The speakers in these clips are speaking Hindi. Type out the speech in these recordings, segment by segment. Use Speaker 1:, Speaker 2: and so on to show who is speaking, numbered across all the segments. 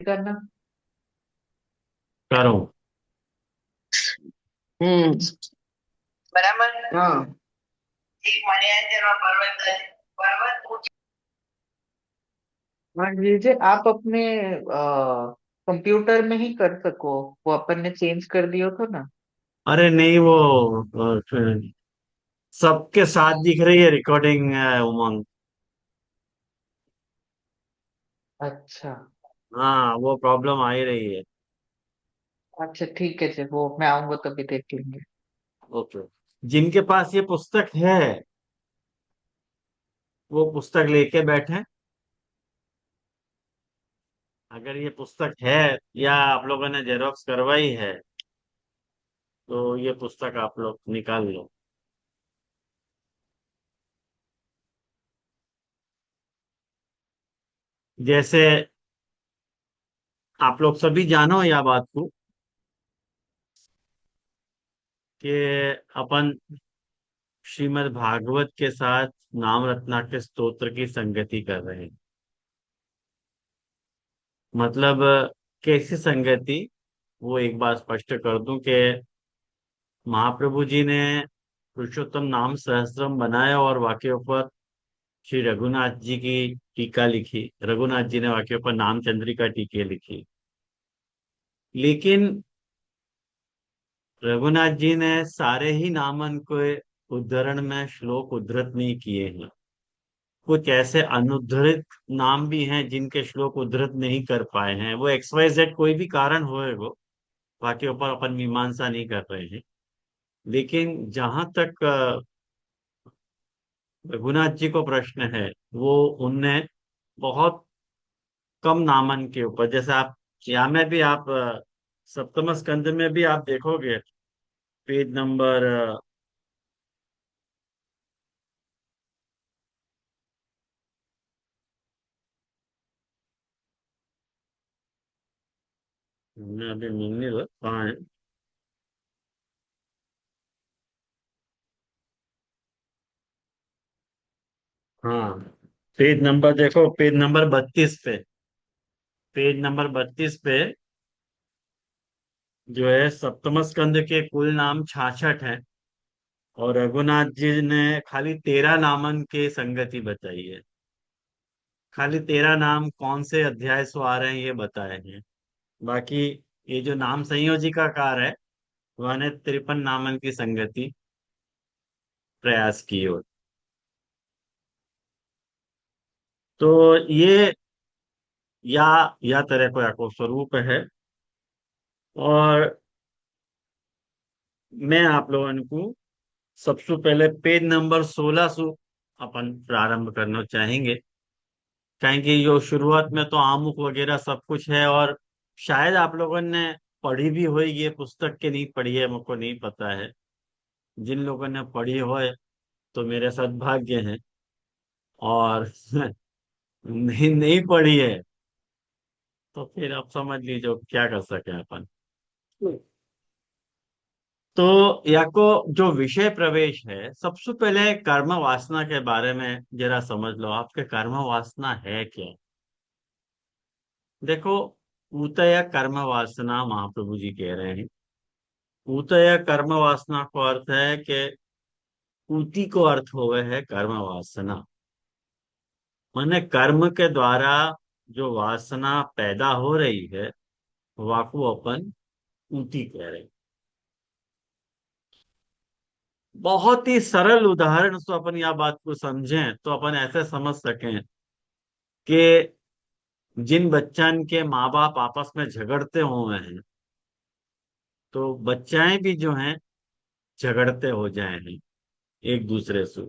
Speaker 1: करना।
Speaker 2: करो।
Speaker 1: हम्म। बराबर। हाँ। एक मणियाचल पर्वत है। पर्वत मान लीजिए आप अपने कंप्यूटर में ही कर सको। वो अपन ने चेंज कर दिया था ना।
Speaker 2: अरे नहीं, वो सबके साथ दिख रही है रिकॉर्डिंग उमंग।
Speaker 1: अच्छा।
Speaker 2: हाँ, वो प्रॉब्लम आ ही रही है।
Speaker 1: अच्छा ठीक है जी, वो मैं आऊंगा तभी देख लेंगे।
Speaker 2: ओके। जिनके पास ये पुस्तक है वो पुस्तक लेके बैठे। अगर ये पुस्तक है या आप लोगों ने जेरोक्स करवाई है तो ये पुस्तक आप लोग निकाल लो। जैसे आप लोग सभी जानो या बात को कि अपन श्रीमद् भागवत के साथ नाम रत्नाकर स्तोत्र की संगति कर रहे हैं। मतलब कैसी संगति, वो एक बार स्पष्ट कर दूं कि महाप्रभु जी ने पुरुषोत्तम नाम सहस्त्रम बनाया और वाक्य ऊपर श्री रघुनाथ जी की टीका लिखी। रघुनाथ जी ने वाक्य ऊपर नाम चंद्रिका टीके लिखी। लेकिन रघुनाथ जी ने सारे ही नामन को उद्धरण में श्लोक उद्धृत नहीं किए हैं। कुछ ऐसे अनुद्धृत नाम भी हैं जिनके श्लोक उद्धृत नहीं कर पाए हैं। वो एक्स वाई जेड कोई भी कारण होए वो, बाकी ऊपर अपन मीमांसा नहीं कर रहे हैं। लेकिन जहां तक रघुनाथ जी को प्रश्न है, वो उनने बहुत कम नामन के ऊपर, जैसे आप या में भी आप सप्तम स्कंद में भी आप देखोगे पेज नंबर मैं अभी मिलने लग कहाँ है। हाँ, पेज नंबर देखो, पेज नंबर 32 पे। पेज नंबर 32 पे जो है सप्तम स्कंद के कुल नाम 66 हैं और रघुनाथ जी ने खाली 13 नामन के संगति बताई है। खाली 13 नाम कौन से अध्याय से आ रहे हैं ये बताए हैं। बाकी ये जो नाम संयोजिका कार है वह 53 नामन की संगति प्रयास की हो। तो ये या तरह को या को स्वरूप है। और मैं आप लोगों को सबसे पहले पेज नंबर 16 से अपन प्रारंभ करना चाहेंगे। कहेंगे जो शुरुआत में तो आमुख वगैरह सब कुछ है और शायद आप लोगों ने पढ़ी भी होगी ये पुस्तक के, नहीं पढ़ी है मुझको नहीं पता है। जिन लोगों ने पढ़ी हो तो मेरे सद्भाग्य हैं, और नहीं नहीं पढ़ी है तो फिर आप समझ लीजिए क्या कर सके अपन। तो याको जो विषय प्रवेश है, सबसे पहले कर्म वासना के बारे में जरा समझ लो। आपके कर्म वासना है क्या? देखो, ऊतय कर्म वासना महाप्रभु जी कह रहे हैं। ऊतय कर्म वासना को अर्थ है कि ऊती को अर्थ हुआ है कर्म वासना। माने कर्म के द्वारा जो वासना पैदा हो रही है वाको अपन ऊती कह रहे हैं। बहुत ही सरल उदाहरण से अपन यह बात को समझें तो अपन ऐसे समझ सकें कि जिन बच्चन के माँ बाप आपस में झगड़ते हुए हैं तो बच्चाएं भी जो हैं झगड़ते हो जाए हैं एक दूसरे से।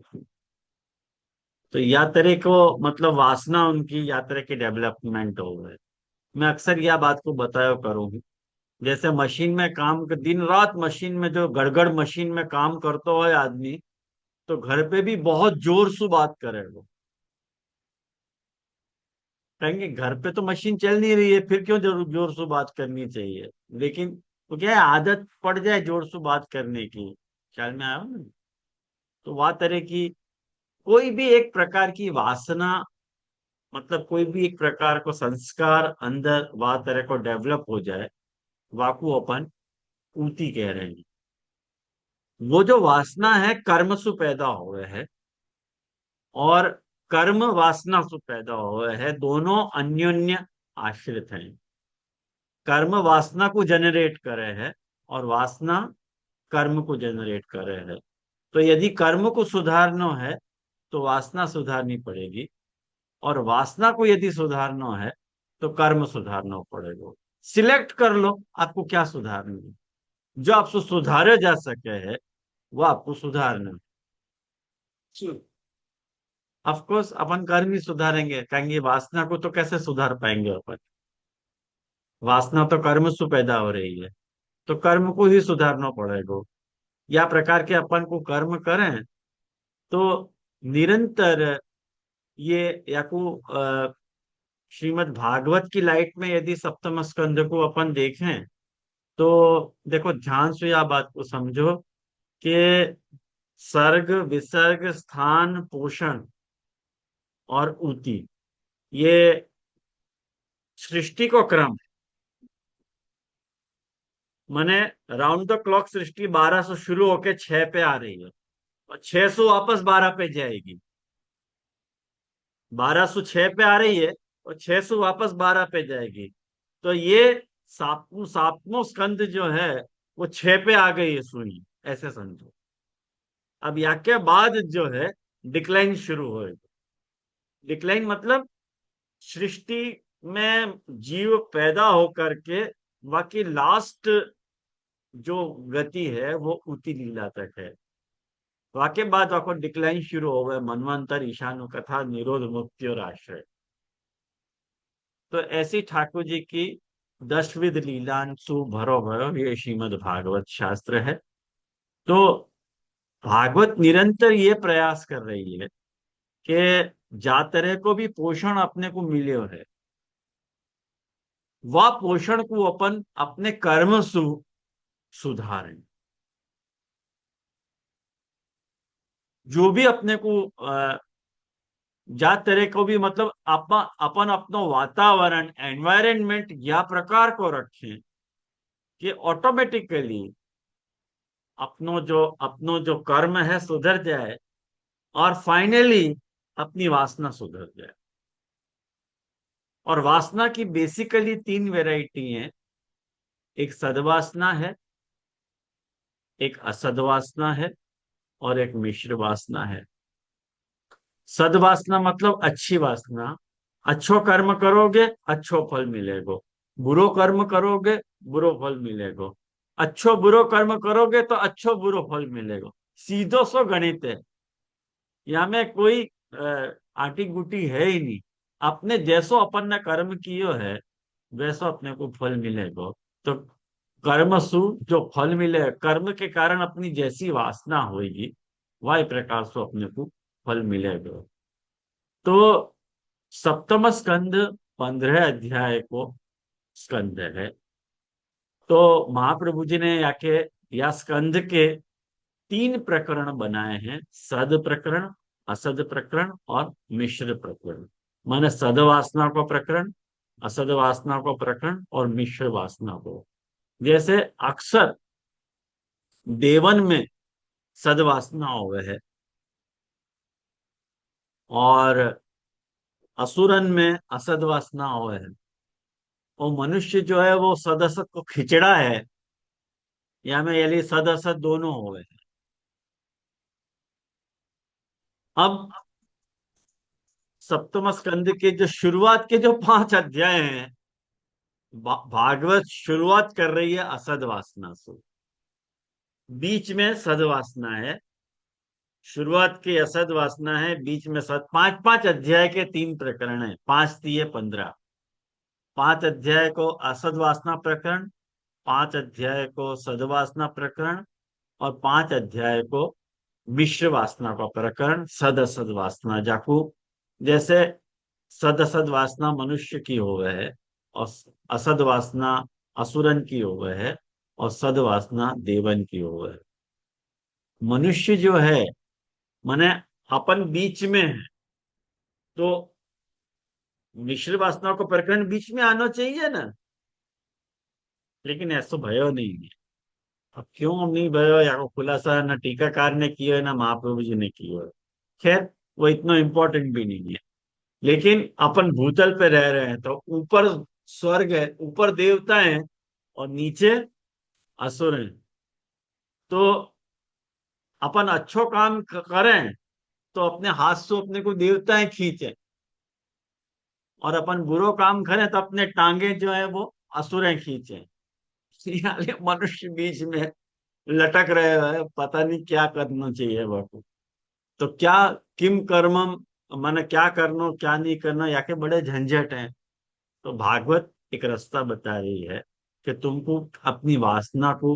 Speaker 2: तो या तरह को मतलब वासना उनकी या तरह की डेवलपमेंट हो गए। मैं अक्सर यह बात को बताया करूंगी। जैसे मशीन में काम दिन रात मशीन में जो गड़गड़ मशीन में काम करता हो आदमी, तो घर पे भी बहुत जोर से बात करे वो। कहेंगे घर पे तो मशीन चल नहीं रही है फिर क्यों जोर जोर से बात करनी चाहिए। लेकिन वो क्या है, आदत पड़ जाए जोर से बात करने की। ख्याल में आया ना? तो वह तरह की कोई भी एक प्रकार की वासना मतलब कोई भी एक प्रकार को संस्कार अंदर वा तरह को डेवलप हो जाए, वाकू अपन ऊती कह रहे हैं। वो जो वासना है कर्म से पैदा हुए है, और कर्म वासना से पैदा हुए है, दोनों अन्योन्य आश्रित हैं। कर्म वासना को जनरेट करे है, और वासना कर्म को जनरेट करे है। तो यदि कर्म को सुधारना है तो वासना सुधारनी पड़ेगी, और वासना को यदि सुधारना है तो कर्म सुधारना पड़ेगा। सिलेक्ट कर लो आपको क्या सुधारना है। जो आपको सुधारे जा सके है वो आपको सुधारना है। ऑफ कोर्स अपन कर्म ही सुधारेंगे, कहेंगे वासना को तो कैसे सुधार पाएंगे अपन, वासना तो कर्म से पैदा हो रही है, तो कर्म को ही सुधारना पड़ेगा। या प्रकार के अपन को कर्म करें तो निरंतर ये, या को श्रीमद् भागवत की लाइट में यदि सप्तम स्कंध को अपन देखें, तो देखो ध्यान से यह बात को समझो कि सर्ग विसर्ग स्थान पोषण और ऊति, ये सृष्टि को क्रम, माने राउंड द क्लॉक सृष्टि 12 से शुरू होके 6 पे आ रही है, और 6 से वापस 12 पे जाएगी। 12 से 6 पे आ रही है और 6 से वापस 12 पे जाएगी। तो ये सातवां स्कंद जो है वो 6 पे आ गई है सुई, ऐसे समझो। अब या के बाद जो है डिक्लाइन शुरू होएगा। डिक्लाइन मतलब सृष्टि में जीव पैदा होकर के बाकी लास्ट जो गति है वो उति लीला तक है। वाक्य बाद आपको डिक्लाइन शुरू हो गए, मनवंतर ईशानु कथा निरोध मुक्ति और आश्रय। तो ऐसी ठाकुर जी की दशविध लीलांशु भरो भरो, ये श्रीमद् भागवत शास्त्र है। तो भागवत निरंतर ये प्रयास कर रही है कि जातरे को भी पोषण अपने को मिले है, वह पोषण को अपन अपने कर्म सुधारें। जो भी अपने को जा तरह को भी मतलब अपन अपनो वातावरण एनवायरनमेंट या प्रकार को रखें कि ऑटोमेटिकली अपनो जो कर्म है सुधर जाए, और फाइनली अपनी वासना सुधर जाए। और वासना की बेसिकली 3 वैरायटी हैं। एक सद्वासना है, एक असद्वासना है, और एक मिश्र वासना है। सद्वासना मतलब अच्छी वासना, अच्छो कर्म करोगे अच्छो फल मिलेगा, बुरो कर्म करोगे बुरो फल मिलेगा, अच्छो बुरो कर्म करोगे तो अच्छो बुरो फल मिलेगा। सीधो सो गणित है, यहाँ में कोई आटी गुटी है ही नहीं। अपने जैसो अपन ने कर्म कियो है वैसो अपने को फल मिलेगा। तो कर्म सु जो फल मिले, कर्म के कारण अपनी जैसी वासना होगी वही प्रकार से अपने को फल मिलेगा। तो सप्तम स्कंद 15 अध्याय को स्कंद है। तो महाप्रभु जी ने याके या स्कंद के 3 प्रकरण बनाए हैं, सद प्रकरण, असद प्रकरण और मिश्र प्रकरण। माने सद वासना को प्रकरण, असद वासना को प्रकरण और मिश्र वासना को। जैसे अक्सर देवन में सद वासना हुए है, और असुरन में असद वासना हुए है, और मनुष्य जो है वो सद असद को खिचड़ा है, या में यदि सद असद दोनों हुए हैं। अब सप्तम स्कंद के जो शुरुआत के जो 5 अध्याय हैं, भागवत शुरुआत कर रही है असद वासना से, बीच में सद वासना है। शुरुआत की असद वासना है, बीच में सद। 5-5 अध्याय के 3 प्रकरण है, 5 3 15। 5 अध्याय को असद वासना प्रकरण, 5 अध्याय को सदवासना प्रकरण, और 5 अध्याय को मिश्र वासना का प्रकरण, सद असद वासना जाकू। जैसे सद असद वासना मनुष्य की हो गए है, और असद वासना असुरन की हो गए है, और सद वासना देवन की हो गए। मनुष्य जो है माने अपन बीच में है। तो मिश्र वासना को प्रकरण बीच में आना चाहिए ना, लेकिन ऐसा भयो नहीं है। अब क्यों नहीं भयो, या को खुलासा न टीकाकार ने किया है ना महाप्रभु जी ने किया है। खैर, वो इतना इम्पोर्टेंट भी नहीं है। लेकिन अपन भूतल पे रह रहे हैं, तो ऊपर स्वर्ग है, ऊपर देवता हैं और नीचे असुर हैं। तो अपन अच्छो काम करें तो अपने हाथ से अपने को देवताएं खींचे, और अपन बुरो काम करें तो अपने टांगे जो है वो असुरें खींचे। यानी मनुष्य बीच में लटक रहे हैं, पता नहीं क्या करना चाहिए बापू। तो क्या, किम कर्मम, माने क्या करना क्या नहीं करना, या के बड़े झंझट हैं। तो भागवत एक रास्ता बता रही है कि तुमको अपनी वासना को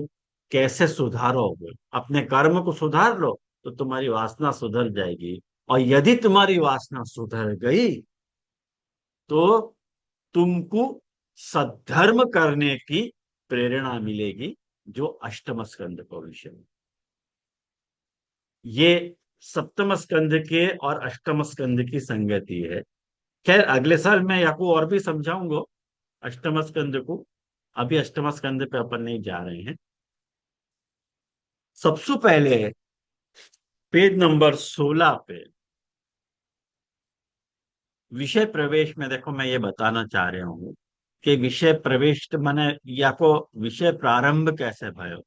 Speaker 2: कैसे सुधारोगे। अपने कर्म को सुधार लो तो तुम्हारी वासना सुधर जाएगी। और यदि तुम्हारी वासना सुधर गई तो तुमको सद्धर्म करने की प्रेरणा मिलेगी, जो अष्टम स्कंद का विषय है। ये सप्तम स्कंद के और अष्टम स्कंद की संगति है। खैर, अगले साल मैं आपको और भी समझाऊंगा अष्टम स्कंद को। अभी अष्टम स्कंद पे अपन नहीं जा रहे हैं। सबसे पहले पेज नंबर 16 पे विषय प्रवेश में देखो, मैं ये बताना चाह रहा हूँ कि विषय प्रवेश माने या को विषय प्रारंभ कैसे भयो।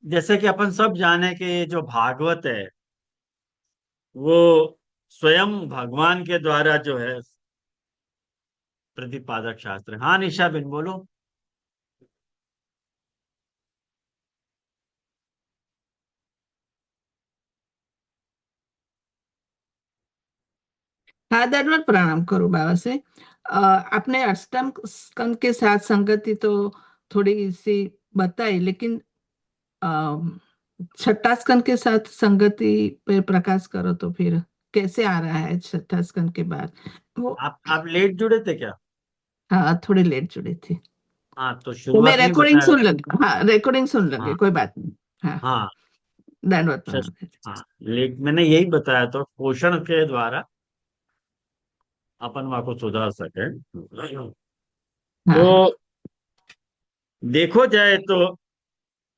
Speaker 2: जैसे कि अपन सब जाने कि ये जो भागवत है वो स्वयं भगवान के द्वारा जो है प्रतिपादक शास्त्र। हाँ निशा बिन बोलो।
Speaker 3: हाँ, दंडवत प्रणाम करो बाबा से। आपने अष्टम स्कंद के साथ संगति तो थोड़ी सी बताई, लेकिन अ, छठा स्कंद के साथ संगति पे प्रकाश करो तो फिर कैसे आ रहा है छठा स्कंद के बाद वो।
Speaker 2: आप लेट जुड़े थे क्या?
Speaker 3: हाँ, थोड़ी लेट जुड़ी थी।
Speaker 2: हाँ तो
Speaker 3: तो मैं
Speaker 2: शुरुआत में
Speaker 3: रिकॉर्डिंग
Speaker 2: बताया।
Speaker 3: सुन लूंगी, हाँ रिकॉर्डिंग सुन लूंगी,
Speaker 2: हाँ
Speaker 3: कोई बात नहीं। हाँ,
Speaker 2: हाँ।
Speaker 3: दंडवत
Speaker 2: शश-
Speaker 3: प्रणाम।
Speaker 2: हाँ, लेट मैंने यही बताया, तो पोषण के द्वारा अपन वहां को सुधार सके।
Speaker 3: हाँ, हाँ,
Speaker 2: तो देखो जाए तो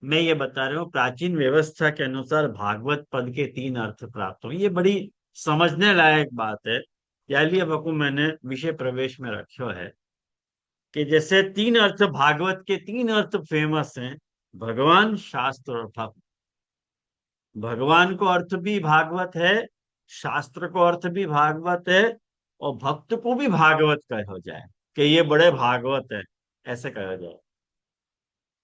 Speaker 2: मैं ये बता रहा हूँ, प्राचीन व्यवस्था के अनुसार भागवत पद के 3 अर्थ प्राप्त हो। ये बड़ी समझने लायक बात है। या लिए बकू मैंने विषय प्रवेश में रखो है कि जैसे 3 अर्थ, भागवत के 3 अर्थ फेमस हैं। भगवान, शास्त्र और भक्त। भगवान को अर्थ भी भागवत है, शास्त्र को अर्थ भी भागवत है, और भक्त को भी भागवत कहा जाए कि ये बड़े भागवत है, ऐसे कहा जाए।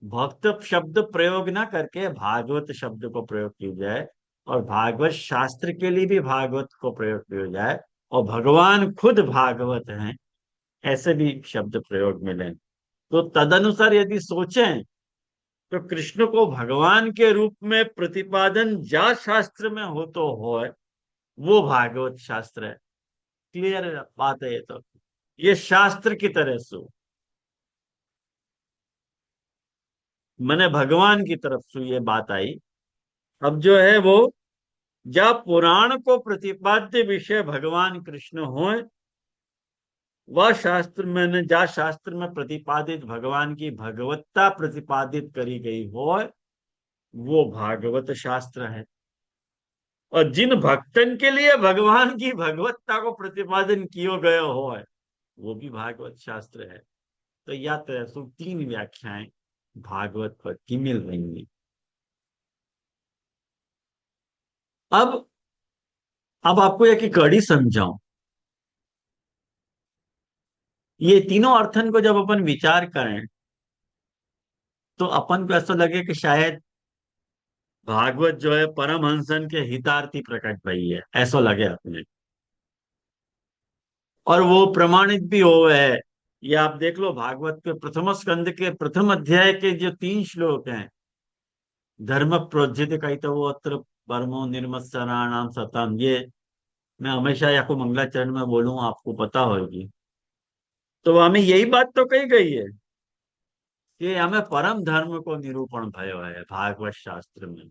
Speaker 2: भक्त शब्द प्रयोग ना करके भागवत शब्द को प्रयोग की जाए, और भागवत शास्त्र के लिए भी भागवत को प्रयोग किया जाए, और भगवान खुद भागवत हैं, ऐसे भी शब्द प्रयोग मिले। तो तदनुसार यदि सोचें तो कृष्ण को भगवान के रूप में प्रतिपादन जा शास्त्र में हो तो हो, वो भागवत शास्त्र है। क्लियर बात है ये तो। ये शास्त्र की तरह से मैंने भगवान की तरफ से ये बात आई। अब जो है वो, जा पुराण को प्रतिपाद्य विषय भगवान कृष्ण हो, वह शास्त्र मैंने जा शास्त्र में प्रतिपादित भगवान की भगवत्ता प्रतिपादित करी गई हो, वो भागवत शास्त्र है। और जिन भक्तन के लिए भगवान की भगवत्ता को प्रतिपादन किया गया हो, वो भी भागवत शास्त्र है। तो या तरह से 3 व्याख्याएं भागवत पर की मिल रही हैं। अब अब आपको एक एक कड़ी समझाऊं। ये तीनों अर्थन को जब अपन विचार करें तो अपन को ऐसा लगे कि शायद भागवत जो है परमहंसन के हितार्थी प्रकट भई है, ऐसा लगे अपने। और वो प्रमाणित भी हो है। ये आप देख लो, भागवत के प्रथम स्कंद के प्रथम अध्याय के जो 3 श्लोक हैं, धर्म प्रोज्झित कैतवोत्र परमो निर्मत्सराणाम सतम, ये मैं हमेशा या को मंगलाचरण में बोलूं, आपको पता होगी। तो हमें यही बात तो कही गई है कि हमें परम धर्म को निरूपण भयो है भागवत शास्त्र में।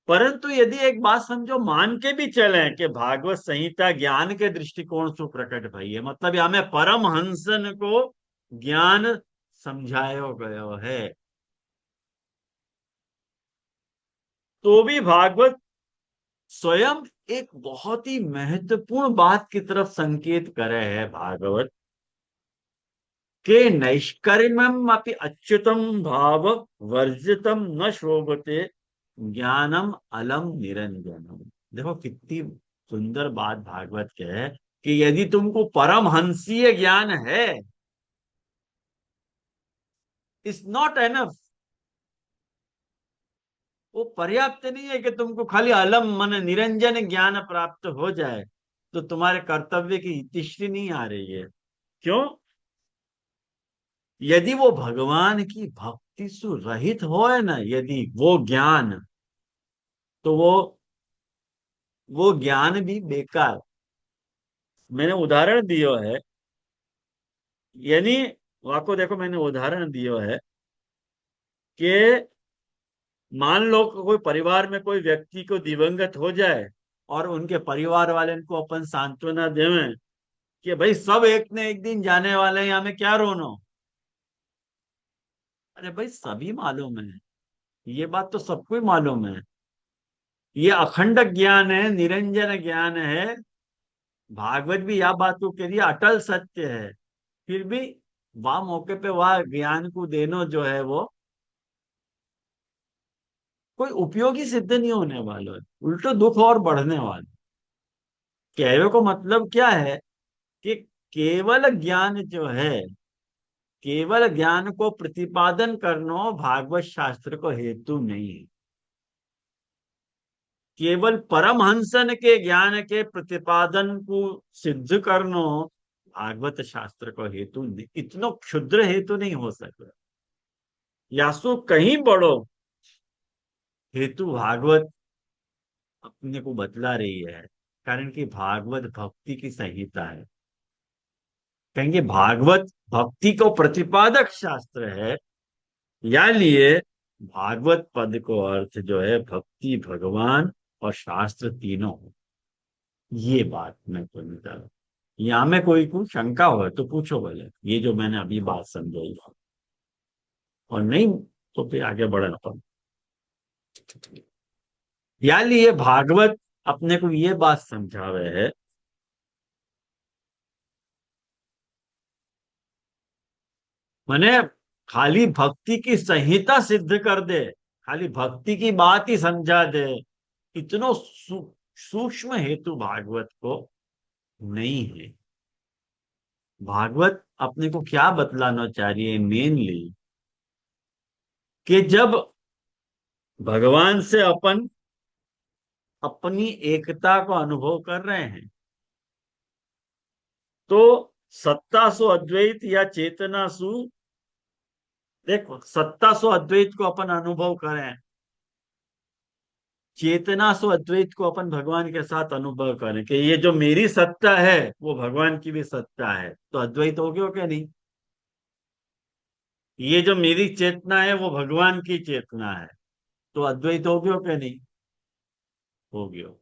Speaker 2: परंतु यदि एक बात समझो, मान के भी चले कि भागवत संहिता ज्ञान के दृष्टिकोण से प्रकट भई है, मतलब यहाँ में परमहंसन को ज्ञान समझायो गयो है, तो भी भागवत स्वयं एक बहुत ही महत्वपूर्ण बात की तरफ संकेत करे है भागवत के नैष्कर्म्यम अपि अच्युतम भाव वर्जितम न शोभते ज्ञानम अलम निरंजनम। देखो कितनी सुंदर बात भागवत के है कि यदि तुमको परमहंसीय ज्ञान है, इट्स नॉट एनफ, वो पर्याप्त नहीं है कि तुमको खाली अलम मन निरंजन ज्ञान प्राप्त हो जाए तो तुम्हारे कर्तव्य की इतिश्री नहीं आ रही है। क्यों? यदि वो भगवान की भक्ति से रहित हो है ना, यदि वो ज्ञान, तो वो ज्ञान भी बेकार। मैंने उदाहरण दियो है, यानी वाको देखो मैंने उदाहरण दियो है कि मान लो कि कोई परिवार में कोई व्यक्ति को दिवंगत हो जाए और उनके परिवार वाले इनको अपन सांत्वना देवें कि भाई सब एक न एक दिन जाने वाले हैं, यहाँ में क्या रोनो। अरे भाई सभी मालूम है, ये बात तो सबको ही मालूम है, ये अखंड ज्ञान है, निरंजन ज्ञान है। भागवत भी यह बात को कह रही है, अटल सत्य है। फिर भी वह मौके पे वह ज्ञान को देनो जो है वो कोई उपयोगी सिद्ध नहीं होने वाला है, उल्टो दुख और बढ़ने वाला। कहने को मतलब क्या है कि केवल ज्ञान जो है, केवल ज्ञान को प्रतिपादन करना भागवत शास्त्र को हेतु नहीं है। केवल परमहंसन के ज्ञान के प्रतिपादन को सिद्ध करना भागवत शास्त्र को हेतु नहीं, इतना क्षुद्र हेतु नहीं हो सकता। यासु कहीं बड़ो हेतु भागवत अपने को बतला रही है, कारण कि भागवत भक्ति की संहिता है। कहेंगे भागवत भक्ति को प्रतिपादक शास्त्र है, या लिए भागवत पद को अर्थ जो है भक्ति, भगवान और शास्त्र तीनों हो। ये बात मैं तो निकाल, यहाँ में कोई को शंका हो तो पूछो बोले, ये जो मैंने अभी बात समझाई, और नहीं तो फिर आगे बढ़ना पड़ा। या लिए भागवत अपने को ये बात समझावे है, मैंने खाली भक्ति की संहिता सिद्ध कर दे, खाली भक्ति की बात ही समझा दे, इतनो सूक्ष्म हेतु भागवत को नहीं है। भागवत अपने को क्या बतलाना चाह रही है मेनली, कि जब भगवान से अपन अपनी एकता को अनुभव कर रहे हैं, तो सत्ता सो अद्वैत या चेतना सु, देखो सत्ता सो अद्वैत को अपन अनुभव करें, चेतना सो अद्वैत को अपन भगवान के साथ अनुभव करें कि ये जो मेरी सत्ता है वो भगवान की भी सत्ता है, तो अद्वैत हो गया क्या नहीं? ये जो मेरी चेतना है वो भगवान की चेतना है, तो अद्वैत हो गया क्या नहीं? हो गया।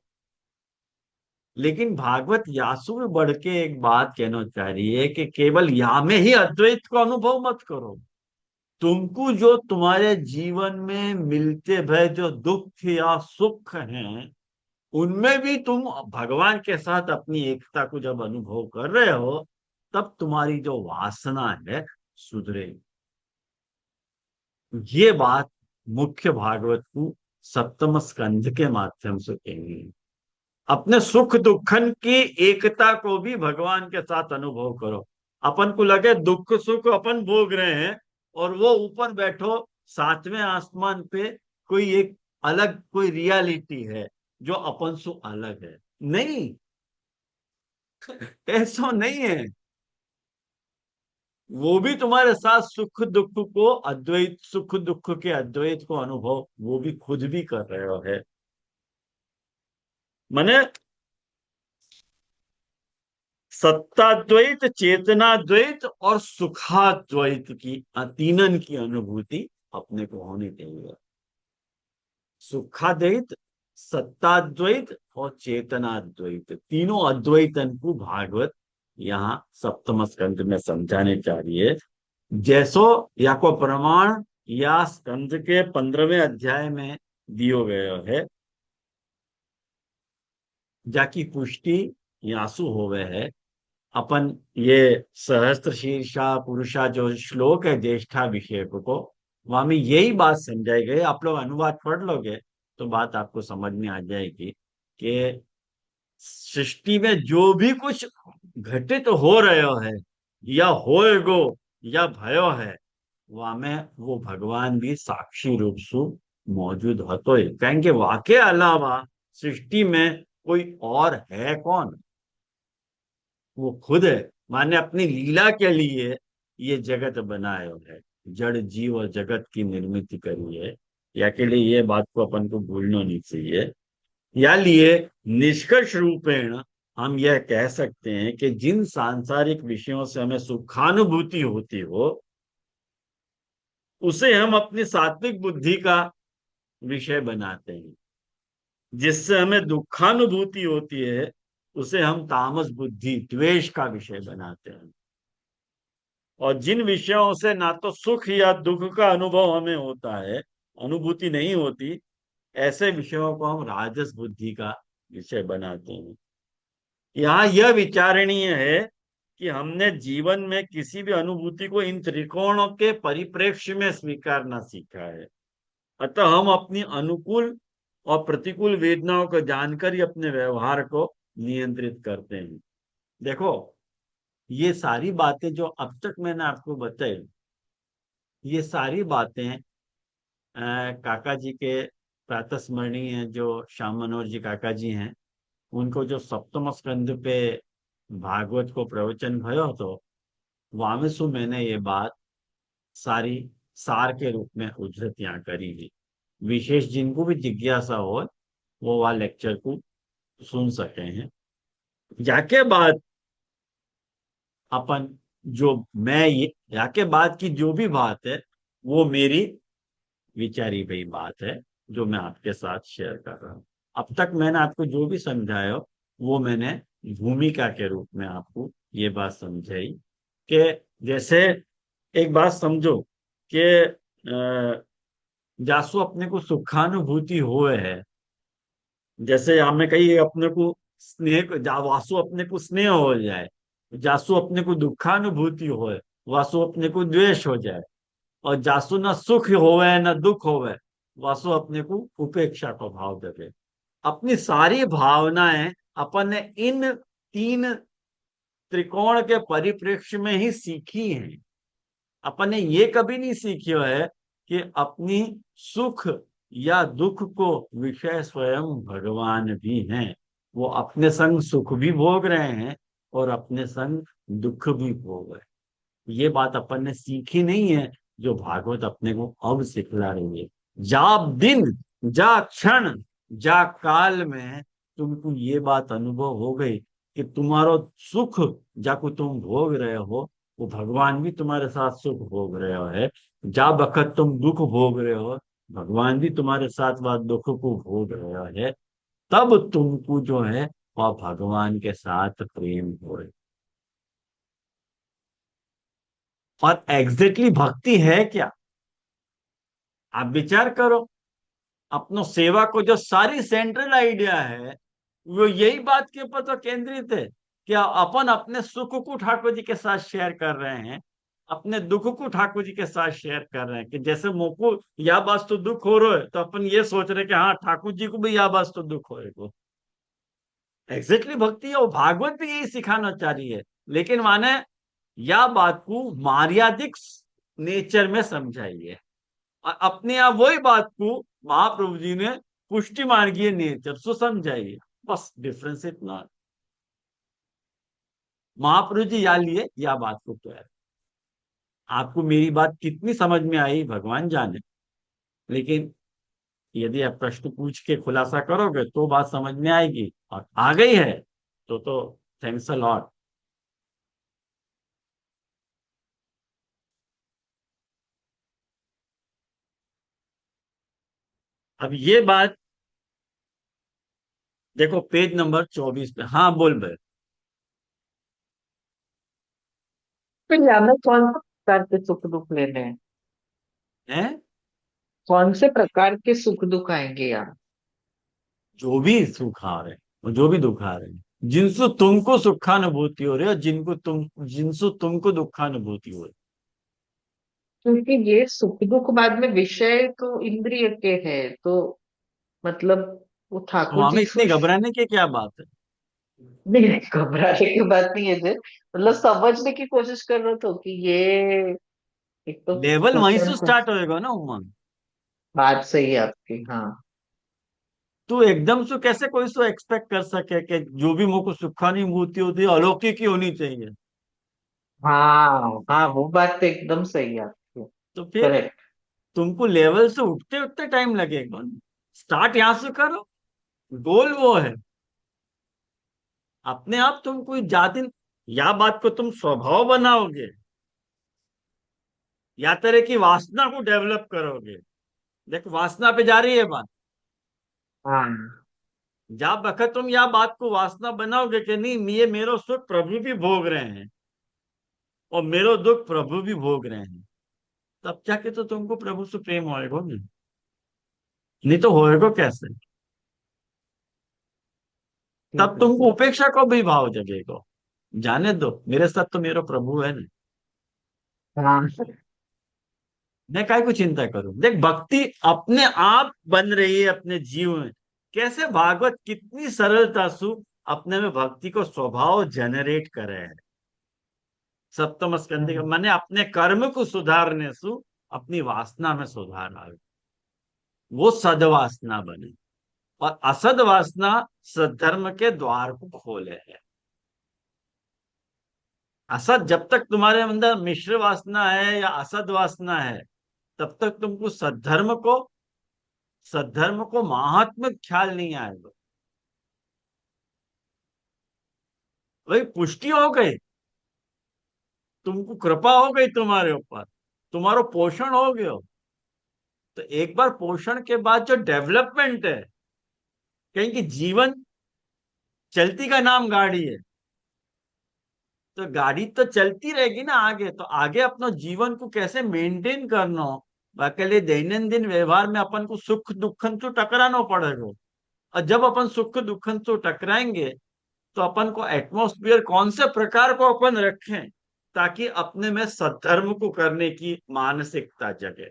Speaker 2: लेकिन भागवत यासु में बढ़ के एक बात कहना चाह रही है कि केवल या में ही अद्वैत को अनुभव मत करो, तुमको जो तुम्हारे जीवन में मिलते भय जो दुख या सुख हैं, उनमें भी तुम भगवान के साथ अपनी एकता को जब अनुभव कर रहे हो, तब तुम्हारी जो वासना है सुधरे। ये बात मुख्य भागवत को सप्तम स्कंध के माध्यम से कही। अपने सुख दुखन की एकता को भी भगवान के साथ अनुभव करो। अपन को लगे दुख सुख अपन भोग रहे हैं और वो ऊपर बैठो सातवें आसमान पे कोई एक अलग कोई रियलिटी है जो अपन से अलग है, नहीं। ऐसा नहीं है। वो भी तुम्हारे साथ सुख दुख को अद्वैत, सुख दुख के अद्वैत को अनुभव वो भी खुद भी कर रहे हो है। माने सत्ताद्वैत, चेतनाद्वैत और सुखाद्वैत की तीनन की अनुभूति अपने को होनी चाहिए। सुखाद्वैत सत्ताद्वैत और चेतनाद्वैत तीनों अद्वैतन को भागवत यहाँ सप्तम स्कंद में समझाने चाहिए। जैसो या को प्रमाण या स्कंद के 15वें अध्याय में दियो गयो है, जाकी पुष्टि यासु होवे है। अपन ये सहस्त्र शीर्षा पुरुषा जो श्लोक है ज्येष्ठा विषय को, वहां में यही बात समझाई गई। आप लोग अनुवाद पढ़ लोगे तो बात आपको समझ में आ जाएगी कि सृष्टि में जो भी कुछ घटित हो रहे है या होएगो या भयो है, वहां में वो भगवान भी साक्षी रूप से मौजूद होतो है। कहेंगे वाके अलावा सृष्टि में कोई और है कौन? वो खुद है। माने अपनी लीला के लिए ये जगत बनाया है, जड़ जीव और जगत की निर्मित करी है। या के लिए ये बात को अपन को भूलना नहीं चाहिए। या लिए निष्कर्ष रूपेण हम यह कह सकते हैं कि जिन सांसारिक विषयों से हमें सुखानुभूति होती हो, उसे हम अपनी सात्विक बुद्धि का विषय बनाते हैं। जिससे हमें दुखानुभूति होती है, उसे हम तामस बुद्धि द्वेष का विषय बनाते हैं। और जिन विषयों से ना तो सुख या दुख का अनुभव हमें होता है, अनुभूति नहीं होती, ऐसे विषयों को हम राजस बुद्धि का विषय बनाते हैं। यहाँ यह विचारणीय है कि हमने जीवन में किसी भी अनुभूति को इन त्रिकोणों के परिप्रेक्ष्य में स्वीकारना सीखा है। अतः हम अपनी अनुकूल और प्रतिकूल वेदनाओं को जानकर ही अपने व्यवहार को नियंत्रित करते हैं। देखो, ये सारी बातें जो अब तक मैंने आपको बताई, ये सारी बातें काका जी के प्रातस्मरणीय जो श्याम मनोहर जी काका जी हैं, उनको जो सप्तम स्कंद पे भागवत को प्रवचन भयो तो वहां में सु मैंने ये बात सारी सार के रूप में उद्धृत यहाँ करी है। विशेष जिनको भी जिज्ञासा हो वो वह लेक्चर को सुन सके हैं। जाके बाद अपन जो मैं ये जाके बाद की जो भी बात है, वो मेरी विचारी हुई बात है जो मैं आपके साथ शेयर कर रहा हूँ। अब तक मैंने आपको जो भी समझाया वो मैंने भूमिका के रूप में आपको ये बात समझाई कि जैसे एक बात समझो कि जासु अपने को सुखानुभूति हुए है, जैसे हमें कही अपने को स्नेह वासु अपने को स्नेह हो जाए, जासु अपने को दुखानुभूति होए, वासु अपने को द्वेष हो जाए, और जासु न सुख होवे न दुख होवे, वासु अपने को उपेक्षा का भाव देवे। अपनी सारी भावनाएं अपन ने इन तीन त्रिकोण के परिप्रेक्ष्य में ही सीखी हैं। अपन ने ये कभी नहीं सीखी है कि अपनी सुख या दुख को विषय स्वयं भगवान भी हैं। वो अपने संग सुख भी भोग रहे हैं और अपने संग दुख भी भोग रहे हैं। ये बात अपन ने सीखी नहीं है, जो भागवत अपने को अब सिखला रही है। जा दिन जा क्षण जा काल में तुमको ये बात अनुभव हो गई कि तुम्हारा सुख जाको तुम भोग रहे हो, वो भगवान भी तुम्हारे साथ सुख भोग रहे है। जा बखत तुम दुख भोग रहे हो, भगवान भी तुम्हारे साथ वह दुख को भोग रहे है। तब तुमको जो है वह भगवान के साथ प्रेम हो। और एग्जैक्टली भक्ति है क्या? आप विचार करो। अपनो सेवा को जो सारी सेंट्रल आइडिया है, वो यही बात के ऊपर तो केंद्रित है कि अपन अपने सुख को ठाकुर जी के साथ शेयर कर रहे हैं, अपने दुख को ठाकुर जी के साथ शेयर कर रहे हैं। कि जैसे मोको या बात तो दुख हो रहा है तो अपन ये सोच रहे हैं कि हाँ ठाकुर जी को भी या बात तो दुख हो रहे। एग्जैक्टली भक्ति है, वो भागवत भी यही सिखाना चाह रही है। लेकिन माने या बात को मर्यादिक नेचर में समझाइए, और अपने आप वही बात को महाप्रभु जी ने पुष्टि मार्गीय नेचर से समझाइए। बस डिफरेंस इतना। महाप्रभु जी या लिए या बात को तो है। आपको मेरी बात कितनी समझ में आई भगवान जाने, लेकिन यदि आप प्रश्न पूछ के खुलासा करोगे तो बात समझ में आएगी, और आ गई है तो थैंक्स अ लॉट। अब ये बात देखो पेज नंबर 24 पे। हाँ बोल भाई।
Speaker 1: फिर हमें कौन से प्रकार के सुख दुख लेने हैं?
Speaker 2: हैं?
Speaker 1: कौन से प्रकार के सुख दुख आएंगे यार?
Speaker 2: जो भी सुख आ रहे हैं और जो भी दुख आ रहे हैं, जिनसे तुमको सुखानुभूति हो रही है और जिनसे तुमको दुखानुभूति हो रही
Speaker 1: क्योंकि ये सुख दुख बाद में विषय तो इंद्रिय के है, तो मतलब वो
Speaker 2: है। तो
Speaker 1: ठाकुर
Speaker 2: हमें
Speaker 1: जी
Speaker 2: इतनी
Speaker 1: को
Speaker 2: घबराने की क्या बात है?
Speaker 1: नहीं नहीं, घबराने की बात नहीं है जी, मतलब समझने की कोशिश कर रहे हो कि ये एक तो
Speaker 2: लेवल वहीं
Speaker 1: क्वेश्चन
Speaker 2: से
Speaker 1: को।
Speaker 2: स्टार्ट होएगा ना उमंग।
Speaker 1: बात सही है आपकी, हाँ।
Speaker 2: तू एकदम से कैसे कोई सो एक्सपेक्ट कर सके कि जो भी मुझको सुखानुभूति होती है अलौकिक ही होनी चाहिए?
Speaker 1: हाँ हाँ, वो बात तो एकदम सही है आपकी।
Speaker 2: तो फिर
Speaker 1: करेक्ट।
Speaker 2: तुमको लेवल से उठते उठते टाइम लगेगा। स्टार्ट यहां से करो। गोल वो है। अपने आप तुम कोई जाति या बात को तुम स्वभाव बनाओगे या तरह की वासना को डेवलप करोगे। देख वासना पे जा रही है बात।
Speaker 1: हाँ
Speaker 2: जब बखत तुम या बात को वासना बनाओगे कि नहीं ये मेरो सुख प्रभु भी भोग रहे हैं और मेरो दुख प्रभु भी भोग रहे हैं, तब जाके तो तुमको प्रभु से प्रेम होएगा नहीं तो होएगा कैसे?
Speaker 1: ठीक
Speaker 2: तब
Speaker 1: है।
Speaker 2: तुमको उपेक्षा को भी भाव जगेगा। जाने दो मेरे साथ तो मेरा प्रभु है ना।
Speaker 1: हाँ
Speaker 2: मैं काय को चिंता करूं? देख भक्ति अपने आप बन रही है अपने जीव में। कैसे भागवत कितनी सरलता सु अपने में भक्ति को स्वभाव जनरेट करे है। सप्तम स्कंद का मैंने अपने कर्म को सुधारने सु अपनी वासना में सुधार आवे, वो सदवासना बने। और असद वासना सद्धर्म के द्वार को खोले है। असद जब तक तुम्हारे अंदर मिश्र वासना है या असद वासना है, तब तक तुमको सद्धर्म को महात्म ख्याल नहीं आएगा। भाई पुष्टि हो गई, तुमको कृपा हो गई तुम्हारे ऊपर, तुम्हारो पोषण हो गयो। तो एक बार पोषण के बाद जो डेवलपमेंट है, कहीं की जीवन चलती का नाम गाड़ी है, तो गाड़ी तो चलती रहेगी ना आगे। तो आगे अपना जीवन को कैसे मेंटेन करना हो, बाकी लिए दैनंदिन व्यवहार में अपन को सुख दुखन से टकराना पड़ेगा। और जब अपन सुख दुखन से टकराएंगे, तो अपन को एटमॉस्फेयर कौन से प्रकार को अपन रखें ताकि अपने में सद्धर्म को करने की मानसिकता जगे।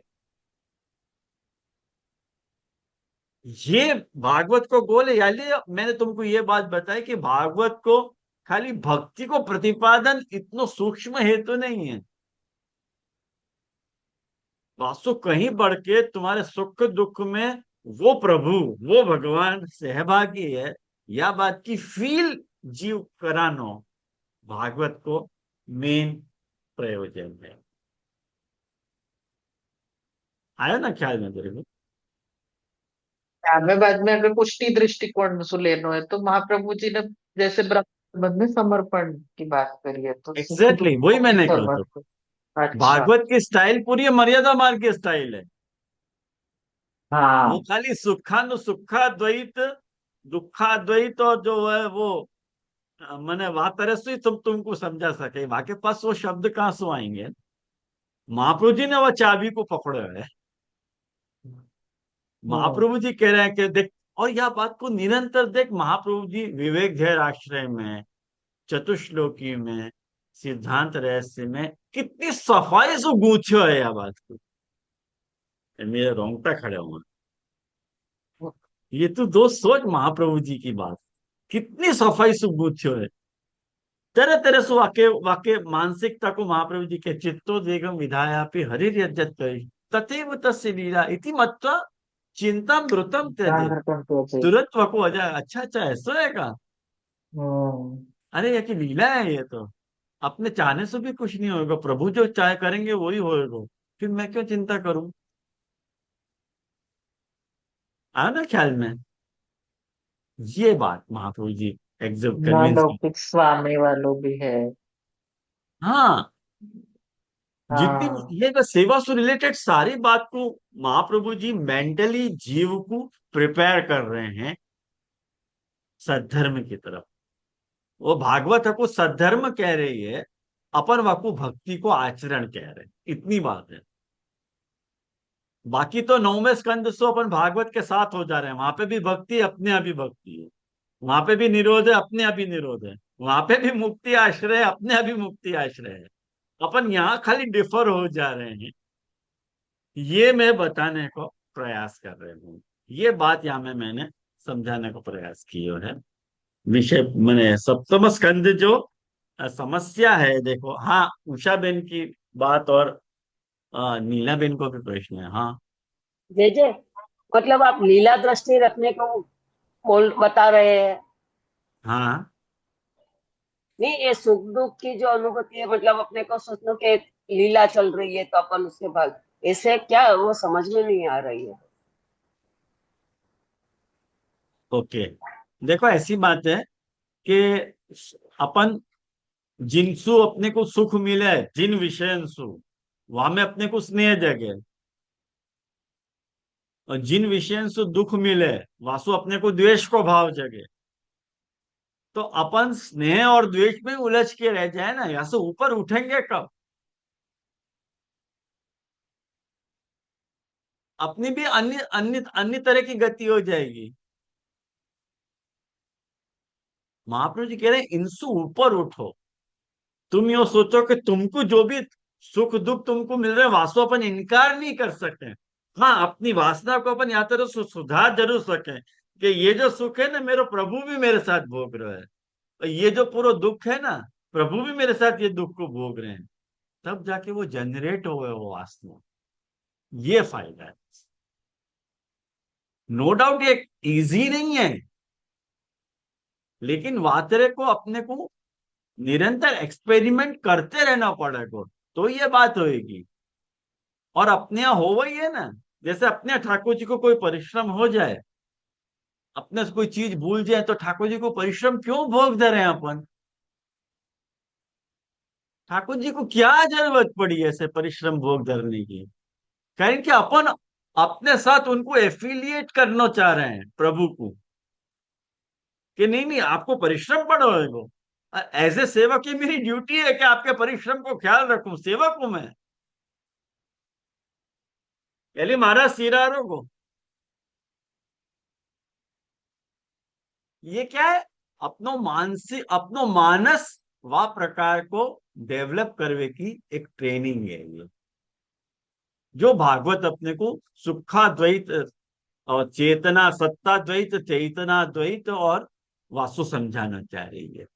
Speaker 2: ये भागवत को गोल है। यानी मैंने तुमको ये बात बताई कि भागवत को खाली भक्ति को प्रतिपादन इतना सूक्ष्म हेतु नहीं है। वास्तु कहीं बढ़ के तुम्हारे सुख दुख में वो प्रभु, वो भगवान सहभागी है, या बात की फील जीव करानो भागवत को मेन प्रयोजन है। आया ना ख्याल में तेरे को?
Speaker 1: हमें बाद में अगर पुष्टि दृष्टिकोण से लेना है तो महाप्रभु जी ने जैसे ब्रह्म में समर्पण की बात करी है, तो सुख दुख
Speaker 2: एग्जैक्टली वही
Speaker 1: को भी
Speaker 2: मैंने कहा था।
Speaker 1: समर्पण। अच्छा।
Speaker 2: भागवत की स्टाइल पूरी मर्यादा मार्ग की स्टाइल है। वो
Speaker 1: हाँ
Speaker 2: खाली सुखाद्वैत दुखाद्वैत और जो है वो मैंने वहां तरह से ही तुमको समझा सके। वहां के पास वो शब्द कहाँ से आएंगे? महाप्रभु जी ने वो चाबी को पकड़ा है।
Speaker 1: हाँ
Speaker 2: महाप्रभु जी कह रहे हैं कि देख, और यह बात को निरंतर देख, महाप्रभु जी विवेक धैर्य आश्रय में, चतुश्लोकी में, सिद्धांत रहस्य में कितनी सफाई से गूंथो है यह बात को। मेरे रोंगटा खड़े हुए। ये तो दोस्त सोच महाप्रभु जी की बात कितनी सफाई से गूंथो है। तरह तरह से वाक्य वाक्य मानसिकता को महाप्रभु जी के चित्तो देगम विधायापि हरि यज्जत करी तथैव तस्य लीला इति मत्वा चिंता मृतम
Speaker 1: ध्यान
Speaker 2: त्यजे।
Speaker 1: रखना चाहिए।
Speaker 2: तुरंत वको हो जाए। अच्छा अच्छा ऐसा है का?
Speaker 1: हम्म।
Speaker 2: अरे ये की लीला है ये तो। अपने चाहने से भी कुछ नहीं होगा, प्रभु जो चाहे करेंगे वही होएगा। फिर मैं क्यों चिंता करूं? आया ना ख्याल में? ये बात महाप्रभु जी एग्जॉब
Speaker 1: न
Speaker 2: कन्विंस की।
Speaker 1: लौकिक स्वामी वालों भी है।
Speaker 2: हाँ, जितनी
Speaker 1: हाँ
Speaker 2: ये बस सेवा से रिलेटेड सारी बात को महाप्रभु जी मेंटली जीव को प्रिपेयर कर रहे हैं सद्धर्म की तरफ। वो भागवत को सद्धर्म कह रही है, अपन वाकु भक्ति को आचरण कह रहे हैं, इतनी बात है। बाकी तो 9वें स्कंद से अपन भागवत के साथ हो जा रहे हैं, वहां पे भी भक्ति अपने आप ही भक्ति है, वहां पे भी निरोध है अपने आप ही निरोध है, वहां पे भी मुक्ति आश्रय है अपने आप ही मुक्ति आश्रय है। अपन यहाँ खाली डिफर हो जा रहे हैं, ये मैं बताने को प्रयास कर रहे हूँ। ये बात यहाँ में मैंने समझाने को प्रयास किया है। विषय मैंने सप्तम स्कंद जो समस्या है, देखो हाँ, उषा बेन की बात और नीला बेन को भी प्रश्न है। हाँ
Speaker 4: जय जय, मतलब आप लीला दृष्टि रखने को बोल बता रहे हैं?
Speaker 2: हाँ
Speaker 4: नहीं, ये सुख दुख की जो अनुभूति है, मतलब अपने को सोचना कि लीला चल रही है तो अपन उसके बाद ऐसे क्या, वो समझ में नहीं आ रही है।
Speaker 2: ओके, देखो ऐसी बात है कि अपन जिनसु अपने को सुख मिले, जिन विषयंसु वहां में अपने को स्नेह जगे, और जिन विषयंसु दुख मिले वासु अपने को द्वेष को भाव जगे। तो अपन स्नेह और द्वेष में उलझ के रह जाए ना, यहाँ से ऊपर उठेंगे कब? अपनी भी अन्य अन्य अन्य तरह की गति हो जाएगी। महाप्रभु जी कह रहे हैं इनसे ऊपर उठो। तुम यो सोचो कि तुमको जो भी सुख दुख तुमको मिल रहे हैं, वास्तव अपन इनकार नहीं कर सकते। हाँ, अपनी वासना को अपन या तरह सुधार जरूर सके कि ये जो सुख है ना, मेरे प्रभु भी मेरे साथ भोग रहे हैं, और ये जो पूरा दुख है ना, प्रभु भी मेरे साथ ये दुख को भोग रहे हैं। तब जाके वो जनरेट हो गए वो वासना। ये फायदा है। नो डाउट ये इजी नहीं है, लेकिन वातरे को अपने को निरंतर एक्सपेरिमेंट करते रहना पड़ेगा, तो ये बात होएगी। और अपने यहाँ हो वही है ना, जैसे अपने यहाँ ठाकुर जी को कोई परिश्रम हो जाए, अपने से कोई चीज भूल जाए, तो ठाकुर जी को परिश्रम क्यों भोग दे रहे हैं अपन? ठाकुर जी को क्या जरूरत पड़ी ऐसे परिश्रम भोग धरने की? कारण कि अपन अपने साथ उनको एफिलिएट करना चाह रहे हैं प्रभु को, कि नहीं नहीं आपको परिश्रम पड़ेगा। एज ए सेवक की मेरी ड्यूटी है कि आपके परिश्रम को ख्याल रखूं, सेवक हूं मैं। पहले महाराज सिरारों को ये क्या है, अपनो मानसिक अपनो मानस व प्रकार को डेवलप करने की एक ट्रेनिंग है ये, जो भागवत अपने को सुखाद्वैत और चेतना सत्ताद्वैत चैतनाद्वैत और वासु समझाना चाह रही है।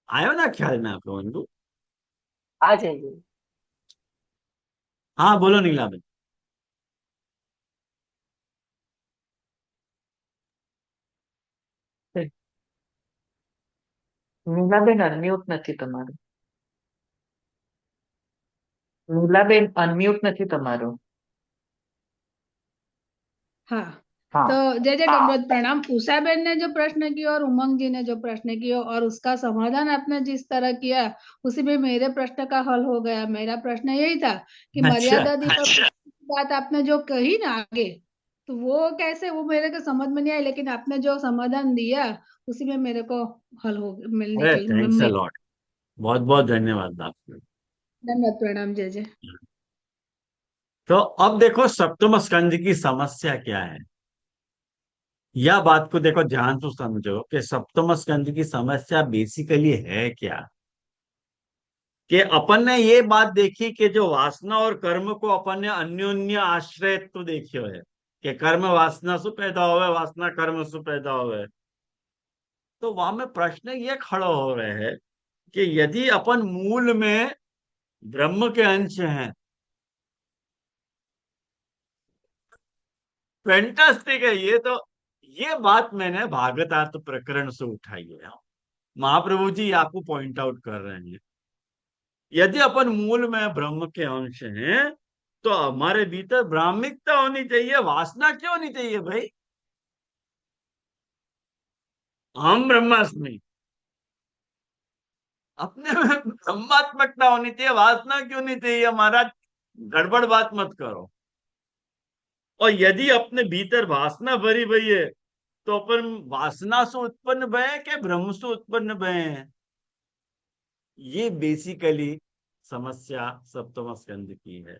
Speaker 2: आयो ना ख्याल में आपको बंधु?
Speaker 4: आ जाइए।
Speaker 2: हाँ बोलो नीला बेन।
Speaker 1: नीलाबेन અનમ્યુટ નથી તમારું. नीलाबेन અનમ્યુટ નથી તમારું.
Speaker 5: हाँ,
Speaker 1: हाँ
Speaker 5: तो जय जय गणपत प्रणाम। उषाबेन ने जो प्रश्न किया और उमंग जी ने जो प्रश्न किया और उसका समाधान आपने जिस तरह किया, उसी में मेरे प्रश्न का हल हो गया। मेरा प्रश्न यही था कि
Speaker 2: अच्छा
Speaker 5: मर्यादा दीपक की बात आपने जो कही ना आगे, तो वो कैसे, वो मेरे को समझ में नहीं आई, लेकिन आपने जो समाधान दिया उसी में मेरे को हल हो मिलने
Speaker 2: अरे
Speaker 5: के
Speaker 2: थैंक्स अ लॉट, बहुत बहुत धन्यवाद आपको।
Speaker 5: धन्यवाद प्रणाम जय जय।
Speaker 2: तो अब देखो सप्तम स्कंद की समस्या क्या है, यह बात को देखो ध्यान से समझो कि सप्तम स्कंद की समस्या बेसिकली है क्या। कि अपन ने ये बात देखी कि जो वासना और कर्म को अपन ने अन्योन्य आश्रय तो देखियो है, कि कर्म वासना से पैदा हुए, वासना कर्म से पैदा हुए। तो वहां में प्रश्न ये खड़ा हो रहे है कि यदि अपन मूल में ब्रह्म के अंश हैं, फैंटास्टिक है ये तो। ये बात मैंने भागवतार्थ प्रकरण से उठाई है, महाप्रभु जी आपको पॉइंट आउट कर रहे हैं। यदि अपन मूल में ब्रह्म के अंश हैं, तो हमारे भीतर ब्राह्मिकता होनी चाहिए, वासना क्यों होनी चाहिए भाई? हम ब्रह्मास्मि, अपने में ब्रह्मात्मकता होनी चाहिए, वासना क्यों नहीं चाहिए? हमारा गड़बड़ बात मत करो। और यदि अपने भीतर वासना भरी भई है तो अपन वासना से उत्पन्न भय के ब्रह्म से उत्पन्न भय हैं। ये बेसिकली समस्या सप्तम स्कंद की है।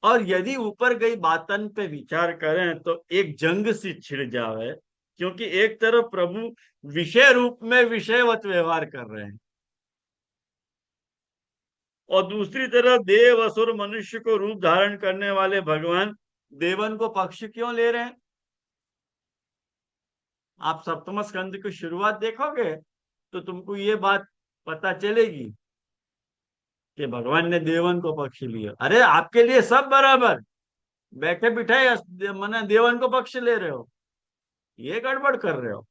Speaker 2: और यदि ऊपर गई बातन पे विचार करें तो एक जंग सी छिड़ जावे, क्योंकि एक तरफ प्रभु विषय रूप में विषयवत व्यवहार कर रहे हैं और दूसरी तरफ देव असुर मनुष्य को रूप धारण करने वाले भगवान देवन को पक्ष क्यों ले रहे हैं? आप सप्तम स्कंद की शुरुआत देखोगे तो तुमको ये बात पता चलेगी कि भगवान ने देवन को पक्ष लिया। अरे आपके लिए सब बराबर, बैठे बिठाए मैंने देवन को पक्ष ले रहे हो, ये गड़बड़ कर रहे हो।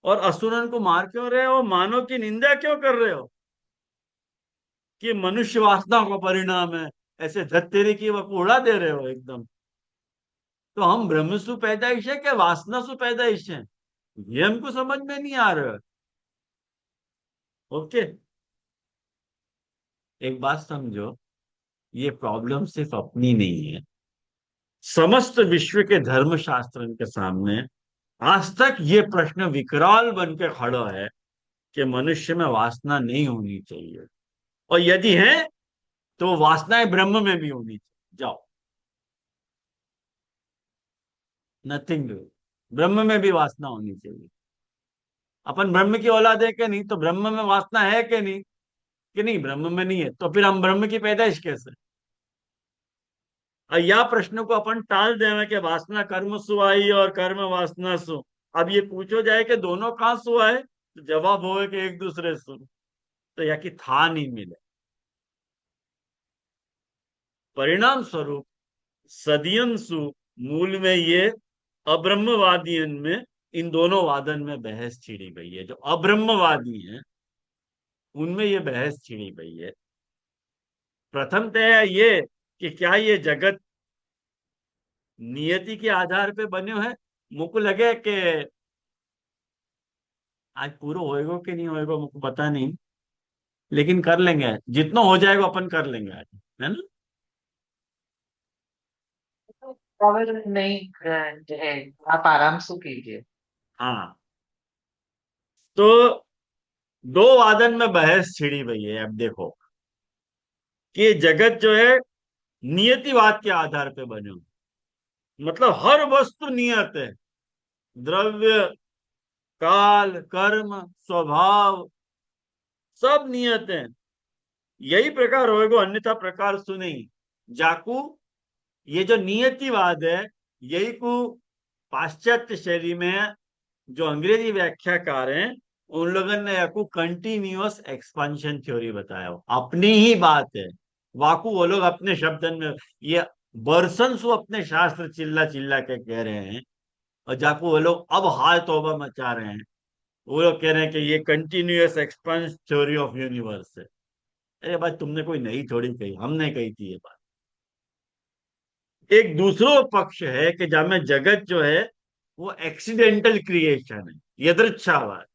Speaker 2: और असुरन को मार क्यों रहे हो, मानव की निंदा क्यों कर रहे हो कि मनुष्य वासना का परिणाम है, ऐसे धत्तेरी की वह उड़ा दे रहे हो एकदम। तो हम ब्रह्म सु पैदाइश है क्या वासना सु पैदाइश है, ये हमको समझ में नहीं आ रहा है। ओके, एक बात समझो, ये प्रॉब्लम सिर्फ अपनी नहीं है, समस्त विश्व के धर्म शास्त्र के सामने आज तक ये प्रश्न विकराल बन के खड़ा है कि मनुष्य में वासना नहीं होनी चाहिए, और यदि है तो वासनाएं ब्रह्म में भी होनी चाहिए। जाओ, नथिंग, ब्रह्म में भी वासना होनी चाहिए। अपन ब्रह्म की औलाद है कि नहीं, तो ब्रह्म में वासना है कि नहीं, कि नहीं ब्रह्म में नहीं है, तो फिर हम ब्रह्म की पैदाइश कैसे? और या प्रश्न को अपन टाल देवे कि वासना कर्म सु आई और कर्म वासना सु। अब ये पूछो जाए कि दोनों कहां सु आए, तो जवाब हो कि एक दूसरे सु, तो या कि था नहीं मिले। परिणाम स्वरूप सदियन सु मूल में ये अब्रह्मवादियन में इन दोनों वादन में बहस छिड़ी गई है। जो अब्रह्मवादी हैं उनमें ये बहस छिड़ी गई है। प्रथमतः ये कि क्या ये जगत नियति के आधार पे बने हैं। मुझको लगे कि आज पूरा होएगा कि नहीं होएगा मुझको पता नहीं, लेकिन कर लेंगे जितना हो जाएगा, अपन कर लेंगे आज, है ना।
Speaker 1: ट्रैवल नहीं है, आप आराम से कीजिए।
Speaker 2: हाँ, तो दो वादन में बहस छिड़ी हुई है। अब देखो कि जगत जो है नियतिवाद के आधार पे बने हो, मतलब हर वस्तु नियत है, द्रव्य काल कर्म स्वभाव सब नियत है। यही प्रकार होएगो, अन्यथा प्रकार सुने। जाकू ये जो नियतिवाद है, यही को पाश्चात्य शैली में जो अंग्रेजी व्याख्याकार हैं उन लोगों ने याकू कंटिन्यूअस एक्सपांशन थ्योरी बताया। अपनी ही बात है, वाकू वो लोग अपने शब्दन में ये बरसन सु अपने शास्त्र चिल्ला चिल्ला के कह रहे हैं, और जाकू वो लोग अब हाय तौबा मचा रहे हैं। वो लोग कह रहे हैं कि ये continuous expansion theory of universe है। अरे भाई, तुमने कोई नई थोड़ी कही, हमने कही थी ये बात। एक दूसरा पक्ष है कि जहां में जगत जो है वो एक्सीडेंटल क्रिएशन है, यदृच्छावाद।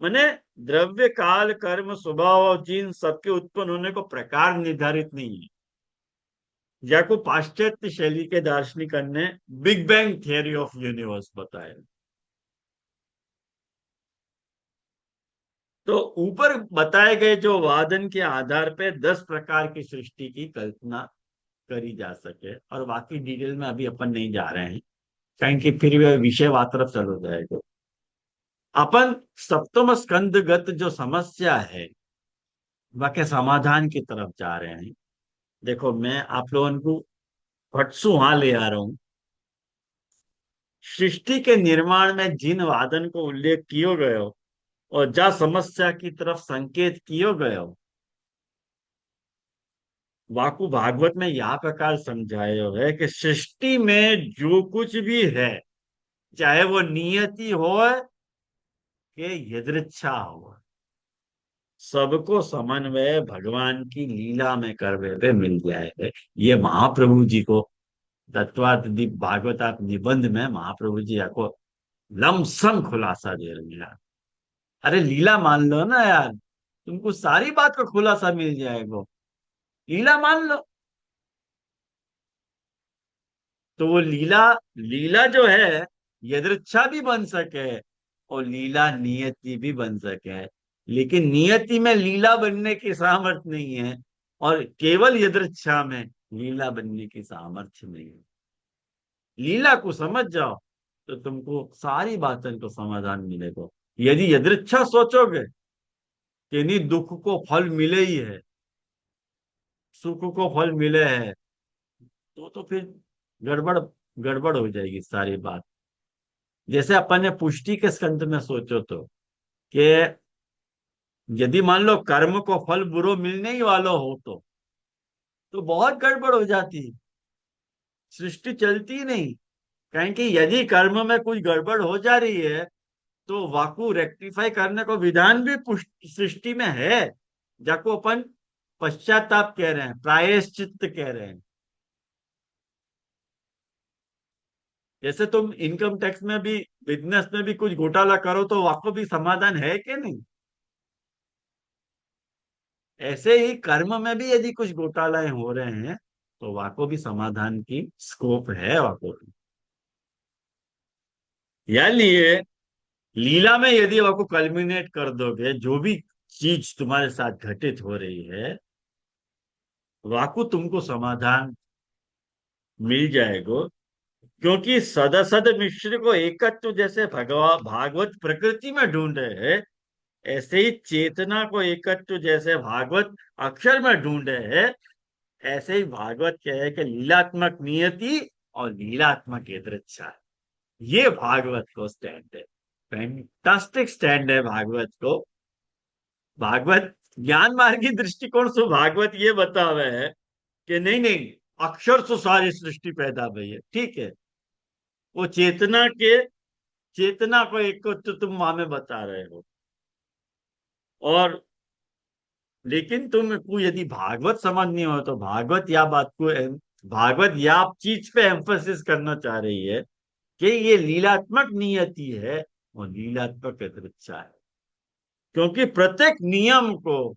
Speaker 2: माने द्रव्य काल कर्म स्वभाव और जीन सबके उत्पन्न होने को प्रकार निर्धारित नहीं है। जाको पाश्चात्य शैली के दार्शनिक ने big bang theory of universe बताया। तो ऊपर बताए गए जो वादन के आधार पे 10 प्रकार की सृष्टि की कल्पना करी जा सके, और बाकी डिटेल में अभी अपन नहीं जा रहे हैं, कारण कि फिर वह विषय वात्रफ चलो जाएगा। अपन सप्तम स्कंदगत जो समस्या है वह के समाधान की तरफ जा रहे हैं। देखो, मैं आप लोगों को फटसू वहां ले आ रहा हूं। सृष्टि के निर्माण में जिन वादन को उल्लेख कियो गए हो और जा समस्या की तरफ संकेत कियो गए हो, वाकु भागवत में यह प्रकार समझाया है कि सृष्टि में जो कुछ भी है, चाहे वो नियति हो कि यदृच्छा हो, सबको समन्वय भगवान की लीला में करवे पे मिल जाए। ये महाप्रभु जी को तत्वादीप भागवत निबंध में महाप्रभु जी आपको लमसम खुलासा दे रहे हैं यार। अरे लीला मान लो ना यार, तुमको सारी बात का खुलासा मिल जाएगा। लीला मान लो, तो वो लीला, लीला जो है यदृच्छा भी बन सके और लीला नियति भी बन सके, लेकिन नियति में लीला बनने की सामर्थ्य नहीं है और केवल यदृच्छा में लीला बनने की सामर्थ्य नहीं है। लीला को समझ जाओ तो तुमको सारी बातों को समाधान मिलेगा। यदि यदृच्छा सोचोगे कि नहीं दुख को फल मिले ही है, सुख को फल मिले है, तो फिर गड़बड़ गड़बड़ हो जाएगी सारी बात। जैसे अपन ने पुष्टि के स्कंद में सोचो कि यदि मान लो कर्म को फल बुरो मिलने ही वाला हो तो बहुत गड़बड़ हो जाती, सृष्टि चलती ही नहीं। कहें कि यदि कर्म में कुछ गड़बड़ हो जा रही है तो वाकु रेक्टिफाई करने को विधान भी सृष्टि में है, जाको अपन पश्चाताप कह रहे हैं, प्रायश्चित्त कह रहे हैं। जैसे तुम इनकम टैक्स में भी, बिजनेस में भी कुछ घोटाला करो तो वाको भी समाधान है कि नहीं? ऐसे ही कर्म में भी यदि कुछ घोटालाएं हो रहे हैं तो वाको भी समाधान की स्कोप है वाको की। यानी लीला में यदि वाको कल्मिनेट कर दोगे, जो भी चीज तुम्हारे साथ घटित हो रही है वाको तुमको समाधान मिल जाएगा। क्योंकि सदसद मिश्र को एकत्व जैसे भागवत प्रकृति में ढूंढे है, ऐसे ही चेतना को एकत्व जैसे भागवत अक्षर में ढूंढे है, ऐसे ही भागवत क्या है कि लीलात्मक नियति और लीलात्मक यदृच्छा। ये भागवत को स्टैंड है, फैंटास्टिक स्टैंड है भागवत को। भागवत ज्ञान मार्गी दृष्टिकोण से भागवत ये बता हुआ है कि नहीं नहीं, अक्षर से सारी सृष्टि पैदा हुई है, ठीक है। वो चेतना को एक तो तुम वहां में बता रहे हो, और लेकिन तुमको यदि भागवत समझनी हो तो भागवत या चीज पे एम्फोसिस करना चाह रही है कि ये लीलात्मक नियति है और लीलात्मक यदृच्छा है। क्योंकि प्रत्येक नियम को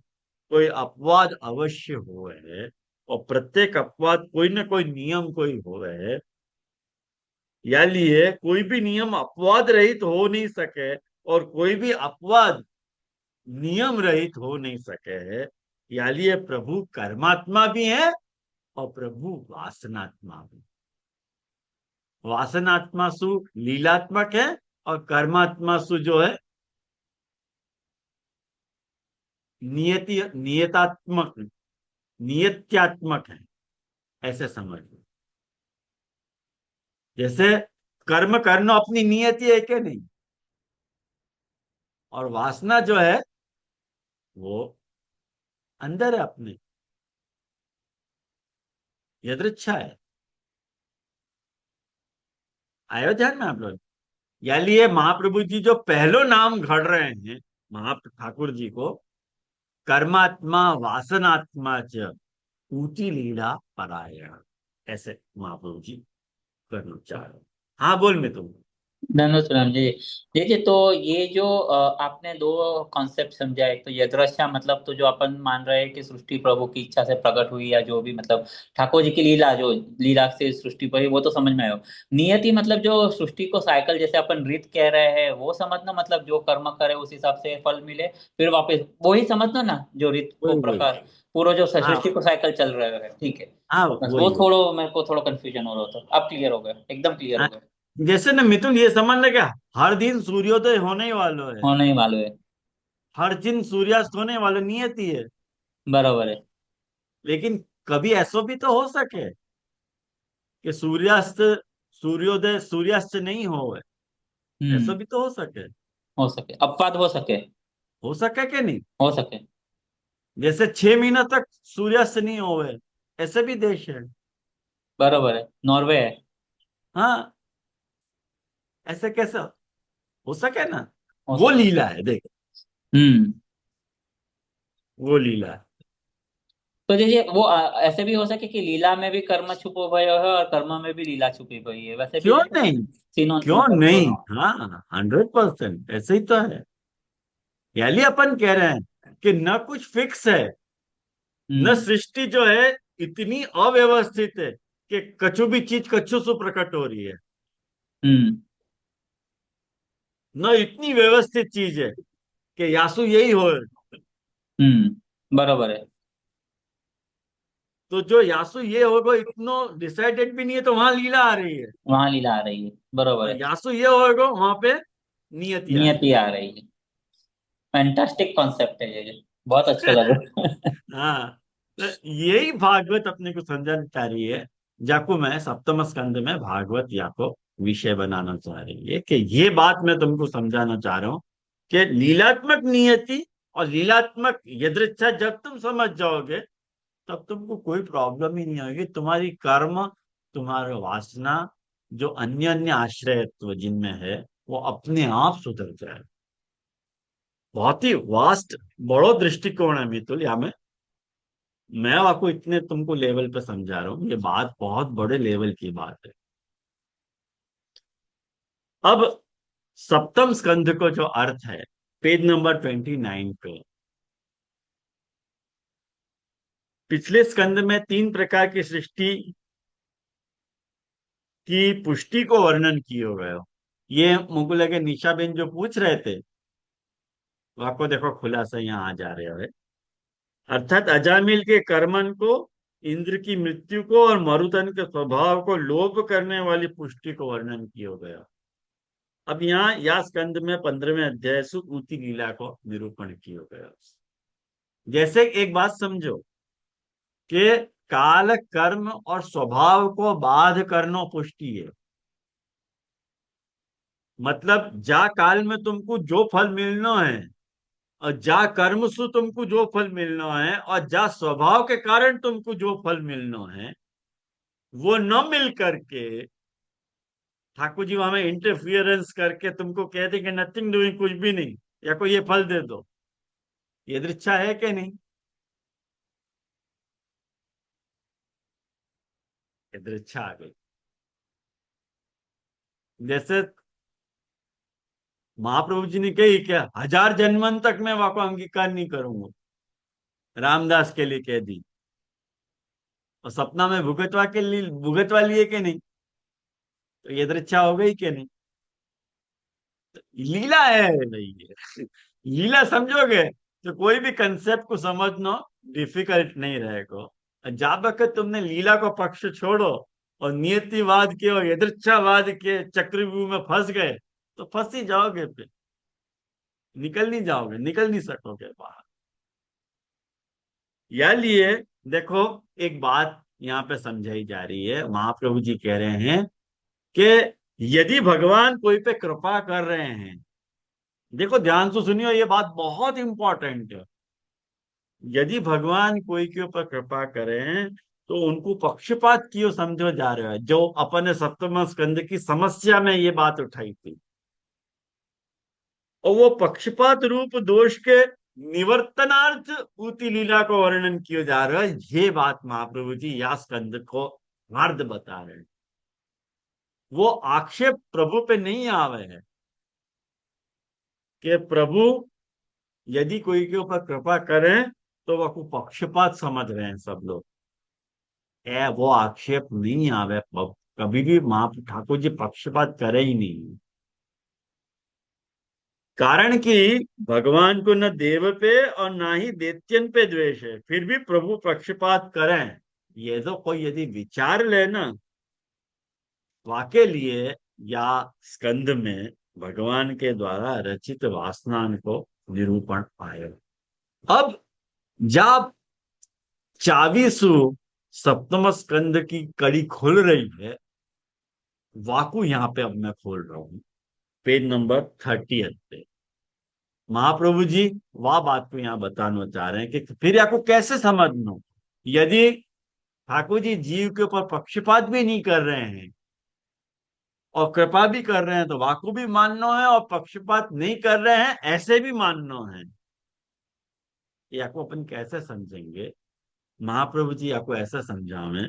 Speaker 2: कोई अपवाद अवश्य हुए है, और प्रत्येक अपवाद कोई ना कोई नियम कोई हुए है। यानी कोई भी नियम अपवाद रहित हो नहीं सके और कोई भी अपवाद नियम रहित हो नहीं सके है। यानी प्रभु कर्मात्मा भी है और प्रभु वासनात्मा भी। वासनात्मा सु लीलात्मक है और कर्मात्मा सु जो है नियत्यात्मक है, ऐसे समझ लो। जैसे कर्म करना अपनी नियति है कि नहीं, और वासना जो है वो अंदर है अपने, यदृच्छा है। आयो ध्यान में आप लोग? यानी ये महाप्रभु जी जो पहलो नाम घड़ रहे हैं ठाकुर जी को, कर्मात्मा वासनात्मा च ऊटी लीला परायण, ऐसे महाप्रभु जी करना चाह रहे। हाँ बोल में तुम।
Speaker 6: धन्यवाद राम जी। देखिए, तो ये जो आपने दो कॉन्सेप्ट समझा, एक तो यदृच्छा मतलब तो जो अपन मान रहे हैं कि सृष्टि प्रभु की इच्छा से प्रकट हुई, या जो भी मतलब ठाकुर जी की लीला, जो लीला से सृष्टि पर हुई, वो तो समझ में आयो। नियति मतलब जो सृष्टि को साइकिल जैसे अपन रीत कह रहे हैं वो समझना, मतलब जो कर्म करे उस हिसाब से फल मिले, फिर वापस वही समझना ना, जो रीत को
Speaker 2: वही वही
Speaker 6: प्रकार पूरा जो
Speaker 2: हाँ
Speaker 6: सृष्टि को साइकिल चल रहा है, ठीक है।
Speaker 2: हाँ
Speaker 6: बस
Speaker 2: वही
Speaker 6: वो
Speaker 2: वही।
Speaker 6: थोड़ा मेरे को थोड़ा कंफ्यूजन हो रहा था, अब क्लियर हो गया, एकदम क्लियर हो
Speaker 2: हाँ,
Speaker 6: गया।
Speaker 2: जैसे ना मिथुन ये समझ ले क्या, हर दिन सूर्योदय होने ही वाला है,
Speaker 6: होने ही मालूम है।
Speaker 2: हर दिन सूर्यास्त होने वाला नियति है।
Speaker 6: बराबर है।
Speaker 2: लेकिन कभी ऐसा भी तो हो सके कि सूर्यास्त सूर्योदय सूर्यास्त नहीं हो, ऐसा
Speaker 6: हम्म।
Speaker 2: भी तो हो सके।
Speaker 6: हो सके, अपवाद
Speaker 2: हो सके कि नहीं?
Speaker 6: हो सके।
Speaker 2: जैसे 6 महीना तक सूर्यास्त नहीं होवे, ऐसे भी देश है।
Speaker 6: बराबर है, नॉर्वे है।
Speaker 2: हाँ, ऐसे कैसे हो सके ना?
Speaker 6: हो
Speaker 2: वो
Speaker 6: सके।
Speaker 2: लीला है, देख,
Speaker 6: हम्म।
Speaker 2: वो लीला है।
Speaker 6: तो देखिए, वो ऐसे भी हो सके कि लीला में भी कर्म छुपो हुए है और कर्म में भी लीला छुपी हुई है, वैसे भी
Speaker 2: क्यों
Speaker 6: है।
Speaker 2: नहीं?
Speaker 6: तीनों
Speaker 2: क्यों
Speaker 6: मतलब
Speaker 2: नहीं?
Speaker 6: दोनों।
Speaker 2: हाँ, 100% ऐसे ही तो है। यानी अपन कह रहे हैं कि न कुछ फिक्स है, न
Speaker 6: हम्म।
Speaker 2: सृष्टि जो है इतनी अव्यवस्थित है कि कछु भी चीज कछु सु प्रकट हो रही है
Speaker 6: हम्म
Speaker 2: न, इतनी व्यवस्थित चीज है कि यासु यही हो।
Speaker 6: बरोबर है।
Speaker 2: तो जो यासु ये होगा इतना डिसाइडेड भी नहीं है, तो वहां लीला आ रही है।
Speaker 6: वहां लीला आ रही है, बरोबर
Speaker 2: और
Speaker 6: है।
Speaker 2: यासु ये होगा वहां पे नियति आ रही
Speaker 6: नियति आ रही है। फैंटास्टिक कॉन्सेप्ट है ये, बहुत अच्छा
Speaker 2: है।
Speaker 6: लगा।
Speaker 2: हाँ, तो यही भागवत अपने को समझाना चाह रही है। जाको मैं सप्तम स्कंद में भागवत या को विषय बनाना चाह रही है कि ये बात मैं तुमको समझाना चाह रहा हूँ कि लीलात्मक नियति और लीलात्मक यदृच्छा जब तुम समझ जाओगे, तब तुमको कोई प्रॉब्लम ही नहीं होगी। तुम्हारी कर्म, तुम्हारा वासना, जो अन्य अन्य आश्रयत्व जिनमें है, वो अपने आप सुधर जाए। बहुत ही वास्ट, बड़ो दृष्टिकोण है मितुल। या मैं आपको इतने तुमको लेवल पे समझा रहा हूँ, ये बात बहुत बड़े लेवल की बात है। अब सप्तम स्कंध को जो अर्थ है, पेज नंबर 29 पे, पिछले स्कंद में 3 प्रकार की सृष्टि की पुष्टि को वर्णन किए गए हो। ये मुझको लगे निशा बेन जो पूछ रहे थे, वो आपको देखो खुलासा यहाँ आ जा रहे हो। अर्थात अजामिल के कर्मन को, इंद्र की मृत्यु को और मरुतन के स्वभाव को लोप करने वाली पुष्टि को वर्णन किया गया। अब यहाँ या स्कंद में 15वें अध्याय से ऊती लीला को निरूपण किया गया। जैसे एक बात समझो कि काल, कर्म और स्वभाव को बाध करना पुष्टि है। मतलब जा काल में तुमको जो फल मिलना है, और जा कर्म से तुमको जो फल मिलना है, और जा स्वभाव के कारण तुमको जो फल मिलना है, वो न मिल करके ठाकुर जी वहां इंटरफियरेंस करके तुमको कह देंगे नथिंग डूइंग, कुछ भी नहीं, या कोई ये फल दे दो। ये दृच्छा है कि नहीं? ये दृच्छा आ गई। जैसे महाप्रभु जी ने कही क्या, 1000 जन्मन तक मैं वाको अंगीकार नहीं करूंगा, रामदास के लिए कह दी। और सपना में भुगतवा लिए कि नहीं? तो ये दृच्छा हो गई कि नहीं? लीला है भाई ये। लीला समझोगे तो कोई भी कंसेप्ट को समझना डिफिकल्ट नहीं रहेगा। जब तक तुमने लीला को पक्ष छोड़ो और नियतिवाद के और यदृच्छावाद के चक्रव्यूह में फंस गए, तो फंस ही जाओगे, फिर निकल नहीं जाओगे, निकल नहीं सकोगे बाहर। या लिए देखो, एक बात यहाँ पे समझाई जा रही है। महाप्रभु जी कह रहे हैं कि यदि भगवान कोई पे कृपा कर रहे हैं, देखो ध्यान से सुनियो, ये बात बहुत इंपॉर्टेंट है। यदि भगवान कोई के ऊपर कृपा करें, तो उनको पक्षपात क्यों समझो जा रहा है? जो अपन सप्तम स्कंद की समस्या में ये बात उठाई थी, और वो पक्षपात रूप दोष के निवर्तनार्थ ऊती लीला को वर्णन किया जा रहा है। ये बात महाप्रभु जी या स्कंद को हार्द बता रहे हैं। वो आक्षेप प्रभु पे नहीं आवे है कि प्रभु यदि कोई के ऊपर कृपा करें तो वह को पक्षपात समझ रहे हैं सब लोग। वो आक्षेप नहीं आवे, कभी भी महा ठाकुर जी पक्षपात करे ही नहीं। कारण कि भगवान को न देव पे और ना ही दैत्यन पे द्वेष है, फिर भी प्रभु पक्षपात करें, ये तो कोई यदि विचार ले ना, वाके लिए या स्कंद में भगवान के द्वारा रचित वासना को निरूपण पाए। अब जब 24 सप्तम स्कंद की कड़ी खुल रही है, वाकु यहाँ पे अब मैं खोल रहा हूं, पेज नंबर 30 पे। महाप्रभु जी वह बात को यहाँ बताना चाह रहे हैं कि फिर आपको कैसे समझना। यदि ठाकुर जी जीव के ऊपर पक्षपात भी नहीं कर रहे हैं और कृपा भी कर रहे हैं, तो वाकु भी मानना है, और पक्षपात नहीं कर रहे हैं ऐसे भी मानना है। ये आपको अपन कैसे समझेंगे? महाप्रभु जी आपको ऐसा समझावे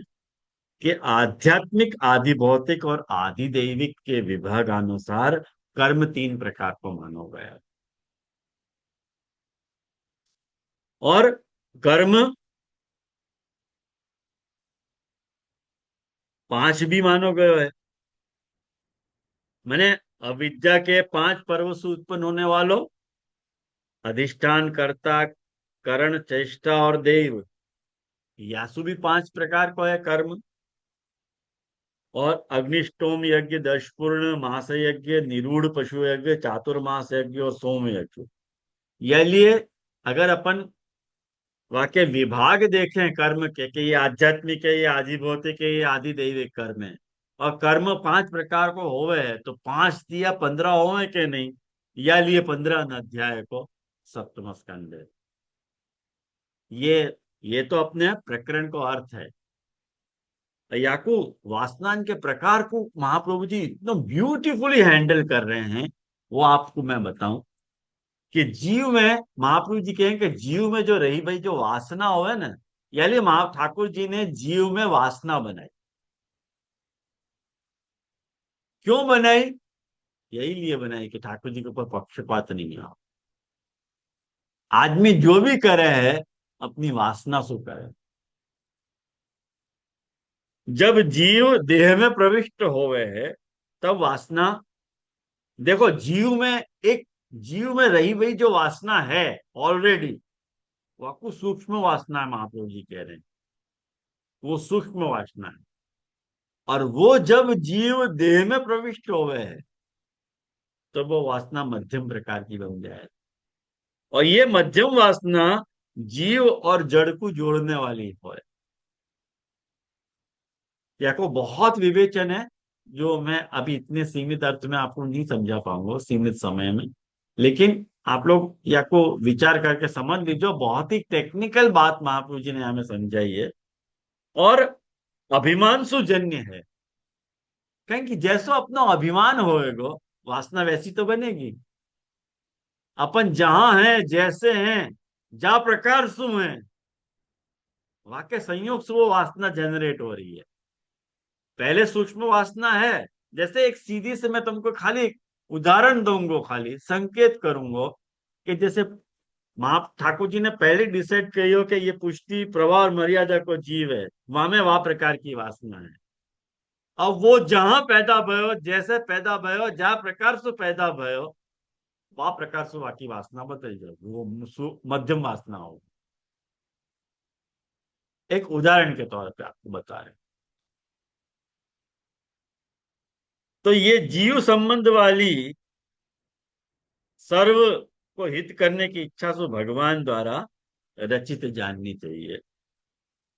Speaker 2: कि आध्यात्मिक, आदि भौतिक और आदि दैविक के विभागानुसार कर्म 3 प्रकार को मानो गया। और कर्म 5 भी मानो गयो है। मैंने अविद्या के 5 पर्व से उत्पन्न होने वालों, अधिष्ठान, कर्ता, करण, चेष्टा और देव, यासु भी 5 प्रकार को है कर्म। और अग्निष्टोम यज्ञ, दशपूर्ण, मास यज्ञ, निरूढ़ पशु यज्ञ, चातुर्मास यज्ञ और सोम यज्ञ। ये लिए अगर अपन वाक्य विभाग देखें कर्म के, कि ये आध्यात्मिक है, ये आदि भौतिक है, ये आदि दैविक कर्म है, और कर्म 5 प्रकार को होवे है, तो 5 दिया 15 होवे के नहीं, या लिए 15 अध्याय को सप्तम स्कंद है। ये तो अपने प्रकरण को अर्थ है। याकू वासनान के प्रकार को महाप्रभु जी इतना ब्यूटीफुली हैंडल कर रहे हैं, वो आपको मैं बताऊं कि जीव में, महाप्रभु जी कहें कि जीव में जो रही भाई जो वासना हो है ना, यानी महा ठाकुर जी ने जीव में वासना बनाई। क्यों बनाई? यही लिए बनाई कि ठाकुर जी के ऊपर पक्षपात नहीं हो। आदमी जो भी करे है अपनी वासना से करे। जब जीव देह में प्रविष्ट होवे है तब वासना, देखो जीव में, एक जीव में रही हुई जो वासना है ऑलरेडी, वो आपको सूक्ष्म वासना है, महाप्रभु जी कह रहे हैं वो सूक्ष्म वासना है। और वो जब जीव देह में प्रविष्ट हो गए है तो वो वासना मध्यम प्रकार की बन जाए। और ये मध्यम वासना जीव और जड़ को जोड़ने वाली है। या को बहुत विवेचन है, जो मैं अभी इतने सीमित अर्थ में आपको नहीं समझा पाऊंगा सीमित समय में, लेकिन आप लोग या को विचार करके समझ लीजिए। बहुत ही टेक्निकल बात महाप्रभु जी ने हमें समझाई है और अभिमान सुजन्य है। कहें कि जैसो अपना अभिमान होएगा वासना वैसी तो बनेगी। अपन जहां हैं, जैसे हैं, जा प्रकार सु हैं, वाक्य संयोग से वो वासना जनरेट हो रही है। पहले सूक्ष्म वासना है, जैसे एक सीधी से मैं तुमको खाली उदाहरण दूंगा, खाली संकेत करूंगा कि जैसे महा ठाकुर जी ने पहले डिसाइड करियो कि ये पुष्टि, प्रवाह और मर्यादा को जीव है, वहां में वह प्रकार की वासना है। अब वो जहां पैदा भयो, जैसे पैदा भयो, जहां प्रकार से पैदा भयो, वह प्रकार से वाकी वासना बदल जाए, वो मध्यम वासना हो। एक उदाहरण के तौर पे आपको बता रहे। तो ये जीव संबंध वाली सर्व को हित करने की इच्छा से भगवान द्वारा रचित जाननी चाहिए।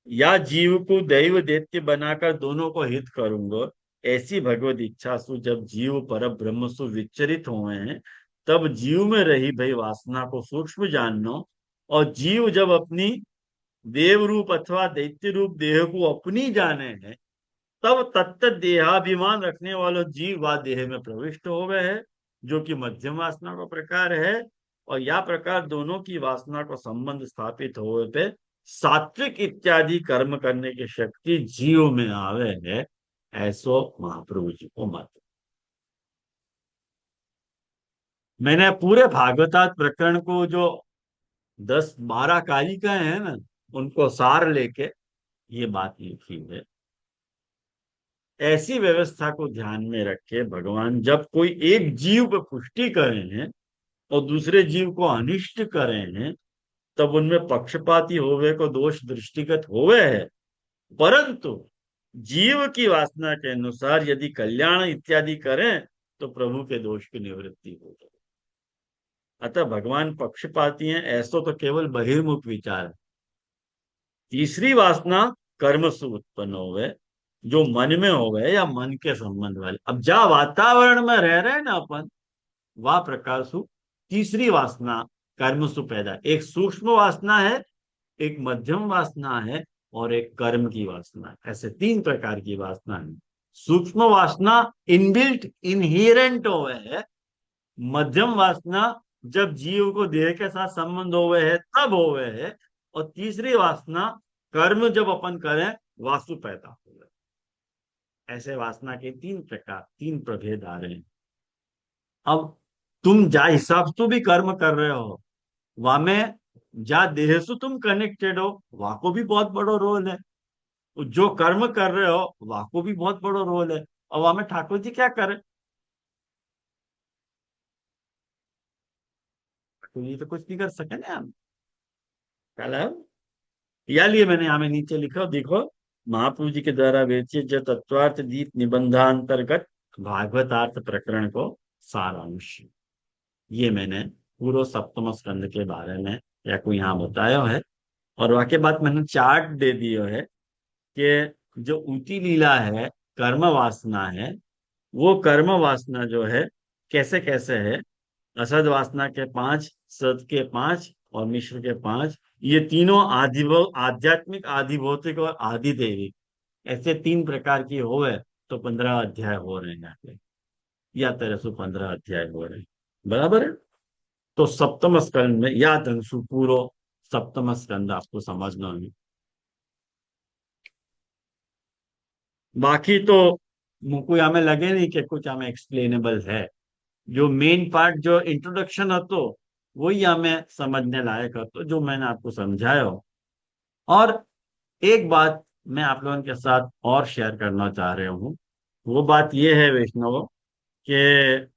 Speaker 2: या जीव को दैव दैत्य बनाकर दोनों को हित करूंगा, ऐसी भगवत इच्छा सु जब जीव पर ब्रह्म सु विचरित हुए हैं, तब जीव में रही भई वासना को सूक्ष्म जानना। और जीव जब अपनी देव रूप अथवा दैत्य रूप देह को अपनी जाने हैं, तब तत्त देहाभिमान रखने वालों जीव व देह में प्रविष्ट हो गए हैं, जो कि मध्यम वासना का प्रकार है। और यह प्रकार दोनों की वासना को संबंध स्थापित होने पे सात्विक इत्यादि कर्म करने की शक्ति जीव में आवे है, ऐसो महाप्रभु जी को मत। मैंने पूरे भागवतात प्रकरण को जो 10-12 कालिका है ना, उनको सार लेके ये बात लिखी है। ऐसी व्यवस्था को ध्यान में रखे भगवान जब कोई एक जीव पर पुष्टि करे हैं और दूसरे जीव को अनिष्ट करे हैं, तब उनमें पक्षपाती होवे को दोष दृष्टिगत होवे है। परंतु जीव की वासना के अनुसार यदि कल्याण इत्यादि करें तो प्रभु के दोष की निवृत्ति हो जाए। अतः भगवान पक्षपाती हैं, ऐसो तो केवल बहिर्मुख विचार है। तीसरी वासना कर्म से उत्पन्न हो गए, जो मन में हो गए या मन के संबंध वाले। अब जहां वातावरण में रह रहे हैं ना अपन, वह प्रकार सु तीसरी वासना कर्म सु पैदा। एक सूक्ष्म वासना है, एक मध्यम वासना है और एक कर्म की वासना है। ऐसे 3 प्रकार की वासना है। सूक्ष्म वासना इनबिल्ट इनहेरेंट हो गए है, मध्यम वासना जब जीव को देह के साथ संबंध हो गए है तब हो गए है, और तीसरी वासना कर्म जब अपन करें वासु पैदा हो गए। ऐसे वासना के 3 प्रकार, 3 प्रभेद आ रहे हैं। अब तुम जा हिसाब से भी कर्म कर रहे हो, वहां में जा देह से तुम कनेक्टेड हो, वहां को भी बहुत बड़ा रोल है। जो कर्म कर रहे हो वहां को भी बहुत बड़ा रोल है, और वहां में ठाकुर जी क्या करे? ठाकुर जी तो कुछ नहीं कर सके ना हम। ख्याल है? या लिए मैंने यहाँ में नीचे लिखा, देखो, महाप्रभु जी के द्वारा विरचित जो तत्वार्थ दीप निबंधांतर्गत भागवतार्थ प्रकरण को सारांश, ये मैंने पूरा सप्तम स्कंद के बारे में या कोई यहाँ बताया है। और वाक्य बात मैंने चार्ट दे दियो है कि जो ऊटी लीला है, कर्म वासना है, वो कर्म वासना जो है कैसे कैसे है। असद वासना के 5, सद के 5 और मिश्र के 5, ये तीनों आध्यात्मिक, आधि भौतिक और आधि दैविक, ऐसे 3 प्रकार की हो है, तो 15 अध्याय हो रहे हैं यहाँ पे, या 1315 अध्याय हो रहे हैं। बराबर है? तो सप्तम स्कंद में या दंशु पूरो सप्तम स्कंद आपको समझना है। बाकी तो मुझको हमें लगे नहीं कि कुछ हमें एक्सप्लेनेबल है। जो मेन पार्ट, जो इंट्रोडक्शन है, तो वही हमें समझने लायक है, तो जो मैंने आपको समझाया हो। और एक बात मैं आप लोगों के साथ और शेयर करना चाह रहा हूँ, वो बात ये है वैष्णव कि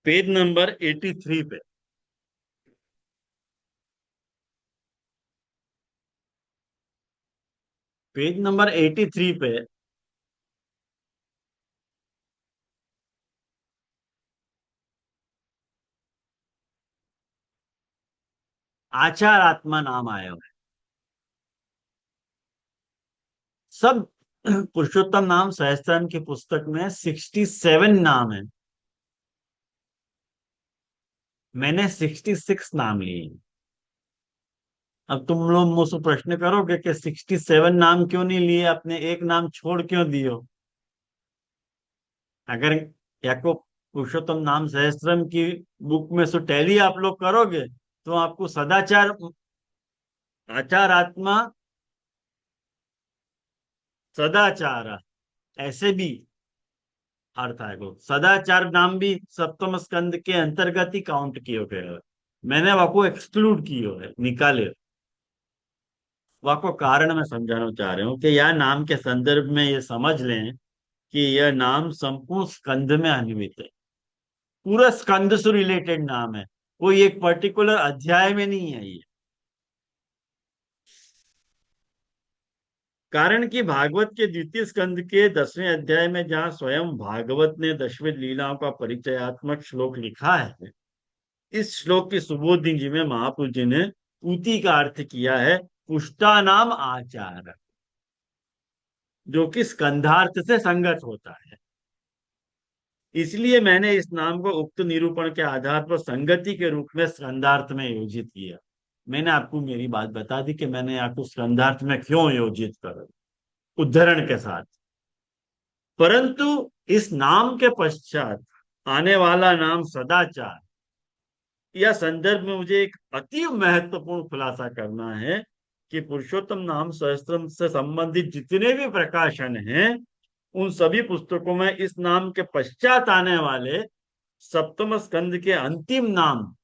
Speaker 2: पेज नंबर 83 पे, पेज नंबर 83 पे आचार आत्मा नाम आया हुआ है। सब पुरुषोत्तम नाम सहस्त्रनाम की पुस्तक में 67 नाम है, मैंने 66 नाम लिए हैं। अब तुम लोग मुझसे प्रश्न करोगे कि 67 नाम क्यों नहीं लिए, अपने एक नाम छोड़ क्यों दियो? अगर या को पुरुषोत्तम नाम सहस्त्रम की बुक में से टैली आप लोग करोगे, तो आपको सदाचार, आचार आत्मा, सदाचार, ऐसे भी अर्थ आएगा। सदाचार नाम भी सप्तम स्कंद के अंतर्गत ही काउंट किए गए हैं। मैंने वह एक्सक्लूड किए है, निकाले। वह को कारण मैं समझाना चाह रहा हूँ कि यह नाम के संदर्भ में ये समझ लें कि यह नाम संपूर्ण स्कंद में अन्वित है। पूरा स्कंद से रिलेटेड नाम है, कोई एक पर्टिकुलर अध्याय में नहीं है ये। कारण कि भागवत के द्वितीय स्कंद के 10वें अध्याय में जहां स्वयं भागवत ने दशविध लीलाओं का परिचयात्मक श्लोक लिखा है, इस श्लोक की सुबोधि जी में महापुरुष जी ने पूति का अर्थ किया है पुष्टा नाम आचार, जो कि स्कंधार्थ से संगत होता है। इसलिए मैंने इस नाम को उक्त निरूपण के आधार पर संगति के रूप में स्कंधार्थ में योजित किया। मैंने आपको मेरी बात बता दी कि मैंने आपको स्कंधार्थ में क्यों योजित कर, उद्धरण के साथ। परंतु इस नाम के पश्चात आने वाला नाम सदाचार, यह संदर्भ में मुझे एक अति महत्वपूर्ण खुलासा करना है कि पुरुषोत्तम नाम सहस्त्रम से संबंधित जितने भी प्रकाशन हैं, उन सभी पुस्तकों में इस नाम के पश्चात आने वाले सप्तम स्कंद के अंतिम नाम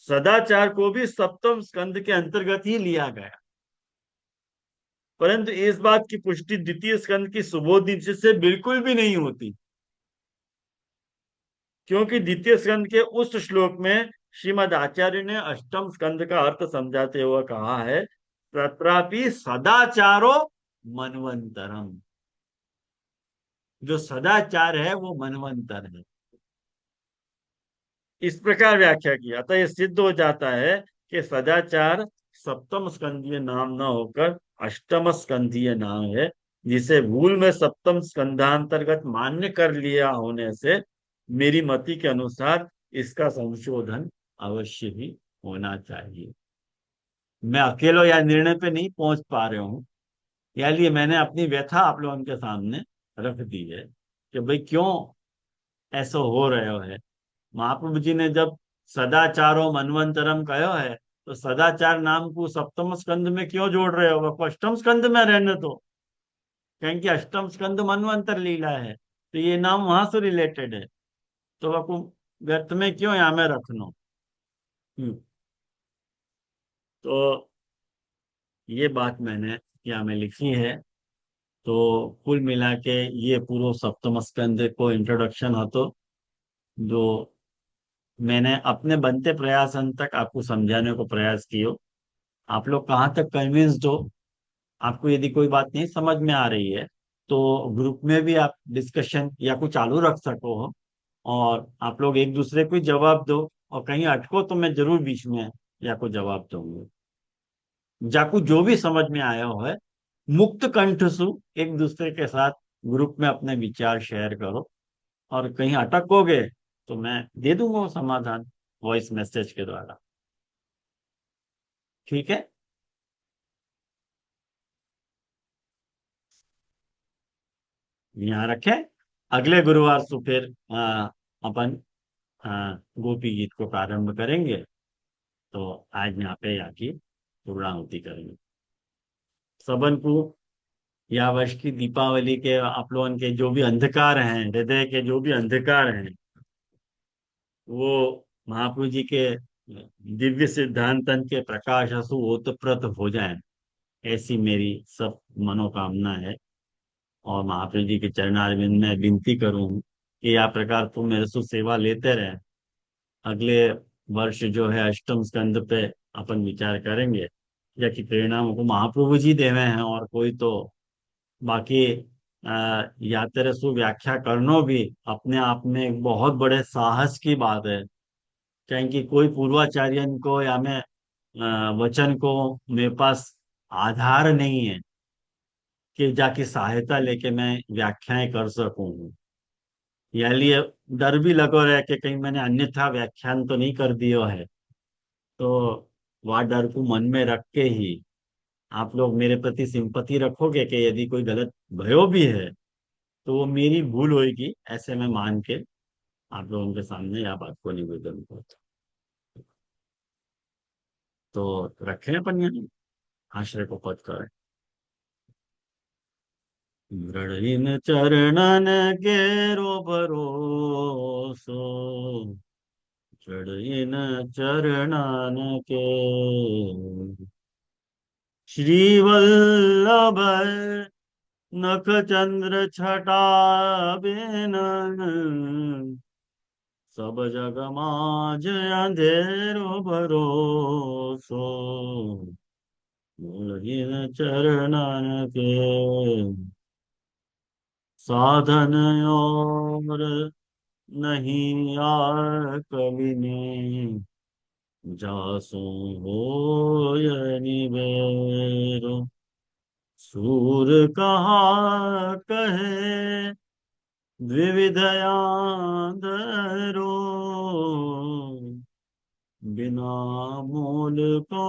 Speaker 2: सदाचार को भी सप्तम स्कंद के अंतर्गत ही लिया गया। परंतु इस बात की पुष्टि द्वितीय स्कंद की सुबोधि से बिल्कुल भी नहीं होती, क्योंकि द्वितीय स्कंद के उस श्लोक में श्रीमद आचार्य ने अष्टम स्कंद का अर्थ समझाते हुए कहा है, तत्रापि सदाचारो मनवंतरम। जो सदाचार है वो मनवंतर है, इस प्रकार व्याख्या की। अतः यह सिद्ध हो जाता है कि सदाचार सप्तम स्कंदीय नाम न होकर अष्टम स्कंदीय नाम है, जिसे भूल में सप्तम स्कंधांतर्गत मान्य कर लिया होने से मेरी मति के अनुसार इसका संशोधन अवश्य ही होना चाहिए। मैं अकेला या निर्णय पे नहीं पहुंच पा रहा हूं, या लिए मैंने अपनी व्यथा आप लोगों के सामने रख दी है कि भाई क्यों ऐसा हो रहा है। महाप्रभु जी ने जब सदाचारो मनवंतरम कहो है, तो सदाचार नाम को सप्तम स्कंद में क्यों जोड़ रहे हो? वो अष्टम स्कंद में रहने दो, क्योंकि अष्टम स्कंद मनवंतर लीला है, तो ये नाम वहां से रिलेटेड है, तो वह व्यर्थ में क्यों यहाँ में रखना। हम्म। तो ये बात मैंने यहाँ में लिखी है। तो कुल मिला के ये पूरा सप्तम स्कंद को इंट्रोडक्शन हो, तो जो मैंने अपने बनते प्रयास अंत तक आपको समझाने को प्रयास कियो। आप लोग कहाँ तक कन्विंस्ड हो, आपको यदि कोई बात नहीं समझ में आ रही है तो ग्रुप में भी आप डिस्कशन या कुछ चालू रख सको हो, और आप लोग एक दूसरे को जवाब दो, और कहीं अटको तो मैं जरूर बीच में या को जवाब दूंगा। जाकू जो भी समझ में आया हो है, मुक्त कंठ सु एक दूसरे के साथ ग्रुप में अपने विचार शेयर करो, और कहीं अटकोगे तो मैं दे दूंगा वो समाधान वॉइस मैसेज के द्वारा। ठीक है। यहाँ रखे। अगले गुरुवार से फिर अपन गोपी गीत को प्रारंभ करेंगे। तो आज यहाँ पे आके पूर्णाहुति करेंगे सबन को। या वर्ष की दीपावली के आप लोगों के जो भी अंधकार हैं, हृदय के जो भी अंधकार हैं, वो महाप्रभु जी के दिव्य सिद्धांतन के प्रकाश असु ओतप्रोत हो जाए, ऐसी मेरी सब मनोकामना है। और महाप्रभु जी के चरणारविंद में विनती करूं कि या प्रकार तुम मेरे से सेवा लेते रहे। अगले वर्ष जो है अष्टम स्कंद पे अपन विचार करेंगे, या कि प्रेरणा को महाप्रभु जी देवे हैं और कोई तो। बाकी यात्रा व्याख्या करना भी अपने आप में एक बहुत बड़े साहस की बात है। क्योंकि कोई पूर्वाचार्य को या मैं वचन को मेरे पास आधार नहीं है कि जाके सहायता लेके मैं व्याख्याएं कर सकूं। या लिए डर भी लगो रहे कि कहीं मैंने अन्यथा व्याख्यान तो नहीं कर दियो है। तो वह डर को मन में रख के ही आप लोग मेरे प्रति सिंपति रखोगे कि यदि कोई गलत भयो भी है तो वो मेरी भूल होगी, ऐसे मैं मान के आप लोगों के सामने यह बात को निवेदन करता। तो रखें अपन यहाँ आश्रय को पद करें। दृढ़ चरणन के रो भरोसो, दृढ़ चरणन के श्रीवल्लभ नख चंद्र छटा बेन, सब जग माज अंधेरो भरोसो, दृढ़ चरणन के साधन और नहीं आर कवि ने, जासो हो निबेरो। सूर कहा कहे द्विविधयादरो, बिना मोल को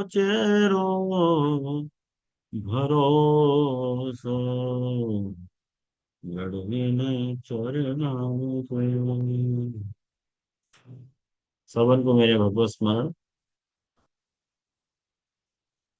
Speaker 2: चेरो भरोसो, गढ़विन चरना। सबन को मेरे भगवत स्मरण।